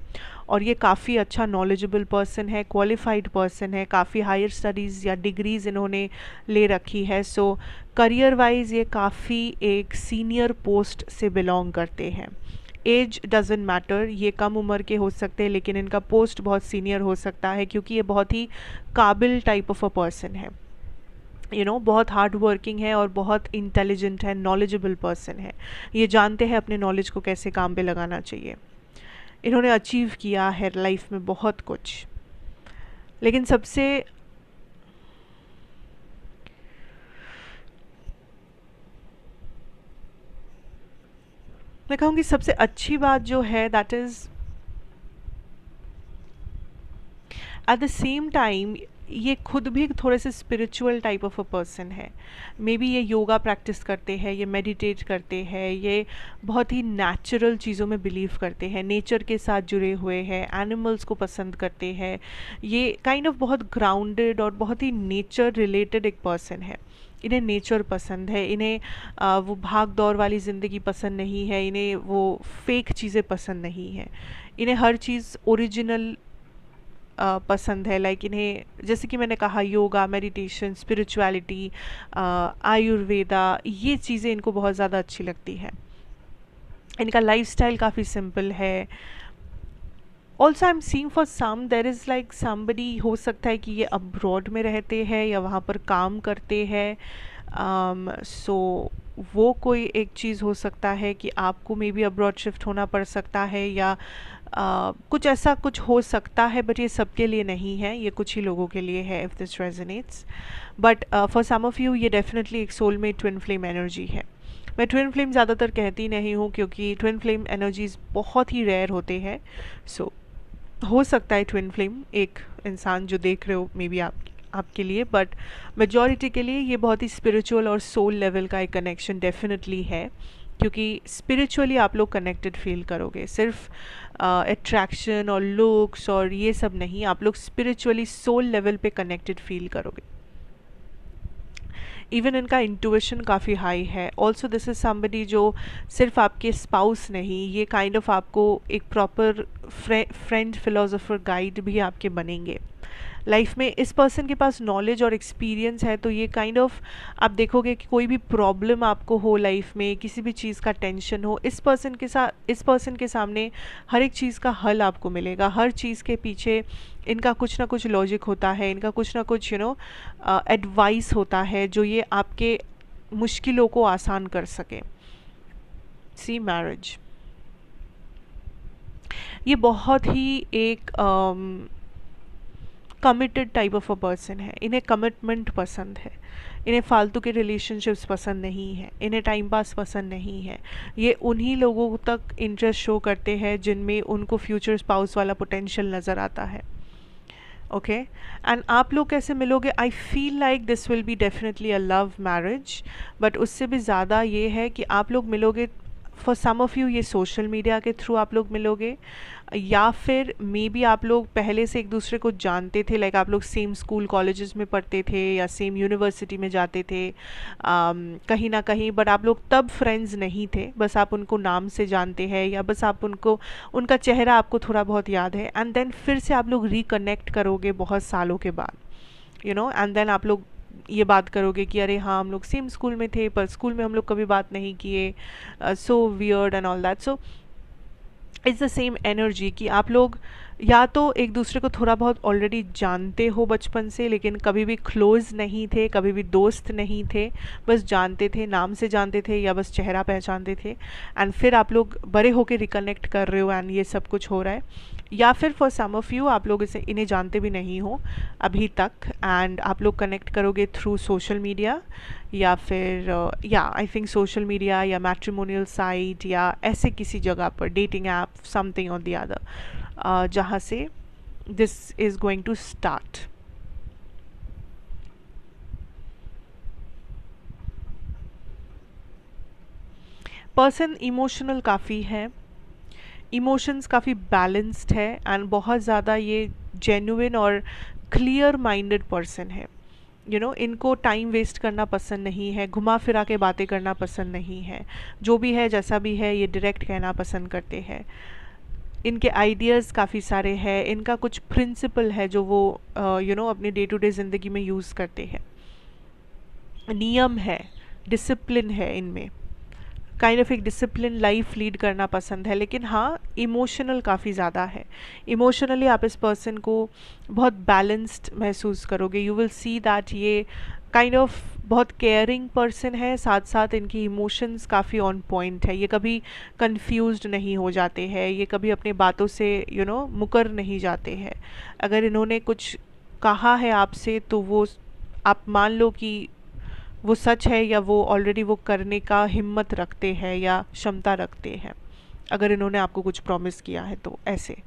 और ये काफ़ी अच्छा नॉलेजेबल पर्सन है, क्वालिफाइड पर्सन है, काफ़ी हायर स्टडीज़ या डिग्रीज़ इन्होंने ले रखी है। सो करियर वाइज ये काफ़ी एक सीनियर पोस्ट से बिलोंग करते हैं। एज डजेंट मैटर, ये कम उम्र के हो सकते हैं लेकिन इनका पोस्ट बहुत सीनियर हो सकता है, क्योंकि ये बहुत ही काबिल टाइप ऑफ अ पर्सन है, बहुत हार्ड वर्किंग है और बहुत इंटेलिजेंट है, नॉलेजेबल पर्सन है। ये जानते हैं अपने नॉलेज को कैसे काम पे लगाना चाहिए। इन्होंने अचीव किया है लाइफ में बहुत कुछ, लेकिन सबसे मैं कहूँगी सबसे अच्छी बात जो है, that is at the same time ये खुद भी थोड़े से spiritual type of a person है। मे बी ये योगा प्रैक्टिस करते हैं, ये मेडिटेट करते हैं, ये बहुत ही नेचुरल चीज़ों में बिलीव करते हैं, नेचर के साथ जुड़े हुए हैं, एनिमल्स को पसंद करते हैं। ये काइंड ऑफ बहुत ग्राउंडेड और बहुत ही नेचर रिलेटेड एक पर्सन है। इन्हें नेचर पसंद है, इन्हें वो भाग दौड़ वाली ज़िंदगी पसंद नहीं है, इन्हें वो फेक चीज़ें पसंद नहीं है, इन्हें हर चीज़ ओरिजिनल पसंद है। लाइक इन्हें, जैसे कि मैंने कहा, योगा, मेडिटेशन, स्पिरिचुअलिटी, आयुर्वेदा, ये चीज़ें इनको बहुत ज़्यादा अच्छी लगती है। इनका लाइफस्टाइल काफ़ी सिंपल है। Also I am seeing for some there is like somebody, हो सकता है कि ये अब्रॉड में रहते हैं या वहाँ पर काम करते हैं। सो वो कोई एक चीज़ हो सकता है कि आपको मे बी अब्रॉड शिफ्ट होना पड़ सकता है, या कुछ ऐसा कुछ हो सकता है, बट ये सबके लिए नहीं है, ये कुछ ही लोगों के लिए है, if this resonates. But for some of you ये डेफिनेटली एक सोलमेट ट्विन फ्लेम एनर्जी है। मैं ट्विन फ्लेम ज़्यादातर कहती नहीं हूँ क्योंकि ट्विन फ्लेम एनर्जीज बहुत ही रेयर होते हैं। सो हो सकता है ट्विन फ्लेम एक इंसान जो देख रहे हो मे बी आपके लिए, बट मेजॉरिटी के लिए ये बहुत ही स्पिरिचुअल और सोल लेवल का एक कनेक्शन डेफिनेटली है, क्योंकि स्पिरिचुअली आप लोग कनेक्टेड फील करोगे। सिर्फ अट्रैक्शन और लुक्स और ये सब नहीं, आप लोग स्पिरिचुअली सोल लेवल पे कनेक्टेड फील करोगे। इवन इनका इंट्यूशन काफ़ी हाई है। ऑल्सो दिस इज़ समबडी जो सिर्फ आपके स्पाउस नहीं, ये काइंड ऑफ आपको एक प्रॉपर फ्रेंड, फिलोसोफर, गाइड भी आपके बनेंगे लाइफ में। इस पर्सन के पास नॉलेज और एक्सपीरियंस है, तो ये काइंड ऑफ आप देखोगे कि कोई भी प्रॉब्लम आपको हो लाइफ में, किसी भी चीज़ का टेंशन हो, इस पर्सन के सामने हर एक चीज़ का हल आपको मिलेगा। हर चीज़ के पीछे इनका कुछ ना कुछ लॉजिक होता है, इनका कुछ ना कुछ एडवाइस होता है जो ये आपके मुश्किलों को आसान कर सके। सी मैरिज, ये बहुत ही एक committed type of a person है। इन्हें कमिटमेंट पसंद है, इन्हें फालतू के रिलेशनशिप्स पसंद नहीं है, इन्हें टाइम पास पसंद नहीं है। ये उन्हीं लोगों तक इंटरेस्ट शो करते हैं जिनमें उनको फ्यूचर स्पाउस वाला पोटेंशियल नज़र आता है। ओके, एंड आप लोग कैसे मिलोगे? I feel like this will be definitely a love marriage, but उससे भी ज़्यादा ये है कि आप लोग मिलोगे फॉर सम ऑफ़ यू ये सोशल मीडिया के थ्रू आप लोग मिलोगे, या फिर मे बी आप लोग पहले से एक दूसरे को जानते थे, लाइक आप लोग सेम स्कूल कॉलेजेस में पढ़ते थे या सेम यूनिवर्सिटी में जाते थे कहीं ना कहीं, बट आप लोग तब फ्रेंड्स नहीं थे, बस आप उनको नाम से जानते हैं या बस आप उनको, उनका चेहरा आपको थोड़ा बहुत याद है, एंड देन फिर से आप लोग रिकनेक्ट करोगे बहुत सालों के बाद, एंड देन आप लोग ये बात करोगे कि अरे हाँ हम लोग सेम स्कूल में थे पर स्कूल में हम लोग कभी बात नहीं किए, so weird and all that. So it's the same energy कि आप लोग या तो एक दूसरे को थोड़ा बहुत ऑलरेडी जानते हो बचपन से, लेकिन कभी भी क्लोज नहीं थे, कभी भी दोस्त नहीं थे, बस जानते थे, नाम से जानते थे या बस चेहरा पहचानते थे, एंड फिर आप लोग बड़े होके रिकनेक्ट कर रहे हो एंड ये सब कुछ हो रहा है। या फिर फॉर सम ऑफ़ यू आप लोग इन्हें जानते भी नहीं हो अभी तक, एंड आप लोग कनेक्ट करोगे थ्रू सोशल मीडिया, या फिर या आई थिंक सोशल मीडिया या मैट्रिमोनियल साइट या ऐसे किसी जगह पर, डेटिंग ऐप, समथिंग और द अदर, जहाँ से this is going to start. Person emotional काफ़ी है, इमोशंस काफ़ी बैलेंस्ड है, एंड बहुत ज़्यादा ये जेन्युइन और क्लियर माइंडेड पर्सन है। इनको टाइम वेस्ट करना पसंद नहीं है, घुमा फिरा के बातें करना पसंद नहीं है, जो भी है जैसा भी है ये डायरेक्ट कहना पसंद करते हैं। इनके आइडियाज़ काफ़ी सारे हैं, इनका कुछ प्रिंसिपल है जो वो अपनी डे टू डे ज़िंदगी में यूज़ करते हैं, नियम है, डिसिप्लिन है इनमें, काइंड ऑफ एक डिसिप्लिन लाइफ लीड करना पसंद है। लेकिन हाँ इमोशनल काफ़ी ज़्यादा है, इमोशनली आप इस पर्सन को बहुत बैलेंस्ड महसूस करोगे। यू विल सी दैट ये काइंड ऑफ बहुत केयरिंग पर्सन है, साथ साथ इनकी इमोशंस काफ़ी ऑन पॉइंट है, ये कभी कंफ्यूज्ड नहीं हो जाते हैं, ये कभी अपने बातों से मुकर नहीं जाते हैं। अगर इन्होंने कुछ कहा है आपसे तो वो आप मान लो कि वो सच है, या वो ऑलरेडी वो करने का हिम्मत रखते हैं या क्षमता रखते हैं, अगर इन्होंने आपको कुछ प्रॉमिस किया है तो। ऐसे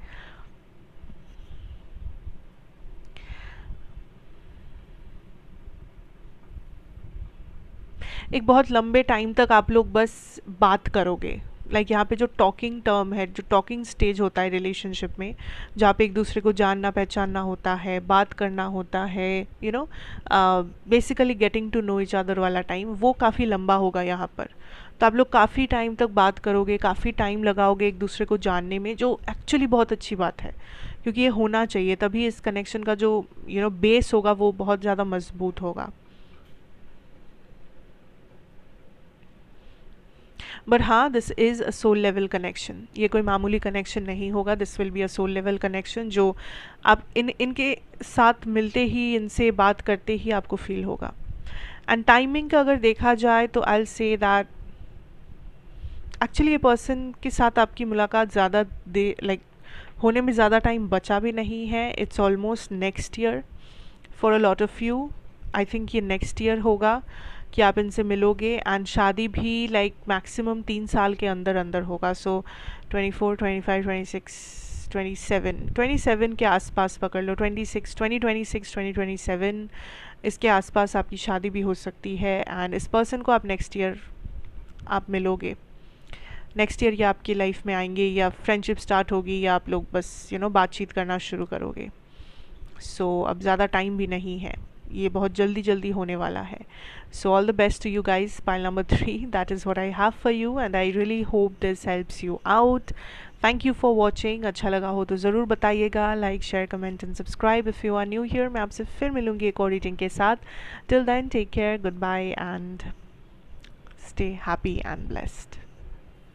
एक बहुत लंबे टाइम तक आप लोग बस बात करोगे, लाइक यहाँ पे जो टॉकिंग टर्म है, जो टॉकिंग स्टेज होता है रिलेशनशिप में, जहाँ पे एक दूसरे को जानना पहचानना होता है, बात करना होता है, basically getting to know each other वाला टाइम, वो काफ़ी लंबा होगा यहाँ पर। तो आप लोग काफ़ी टाइम तक बात करोगे, काफ़ी टाइम लगाओगे एक दूसरे को जानने में, जो एक्चुअली बहुत अच्छी बात है, क्योंकि ये होना चाहिए, तभी इस कनेक्शन का जो बेस होगा वो बहुत ज़्यादा मजबूत होगा। बट हाँ this is a soul level connection, ये कोई मामूली कनेक्शन नहीं होगा, this will be a soul level connection, जो आप इनके साथ मिलते ही, इनसे बात करते ही आपको फील होगा। एंड टाइमिंग का अगर देखा जाए तो I will say that actually ये पर्सन के साथ आपकी मुलाकात ज़्यादा लाइक होने में ज़्यादा टाइम बचा भी नहीं है, it's almost next year for a lot of you. I think ये नेक्स्ट ईयर होगा कि आप इनसे मिलोगे, एंड शादी भी लाइक मैक्सिमम 3 साल के अंदर अंदर होगा। सो 24, 25, 26, 27 के आसपास पकड़ लो, 2026, 2027 इसके आसपास आपकी शादी भी हो सकती है, एंड इस पर्सन को आप नेक्स्ट ईयर आप मिलोगे, नेक्स्ट ईयर या आपकी लाइफ में आएंगे, या फ्रेंडशिप स्टार्ट होगी, या आप लोग बस बातचीत करना शुरू करोगे। सो अब ज़्यादा टाइम भी नहीं है, ये बहुत जल्दी जल्दी होने वाला है। So all the best to you guys, pile number 3, that is what I have for you, and I really hope this helps you out. Thank you for watching, अच्छा लगा हो तो ज़रूर बताइएगा, like share comment and subscribe if you are new here. मैं आपसे फिर मिलूंगी एक और रीडिंग के साथ। Till then take care, good bye and stay happy and blessed.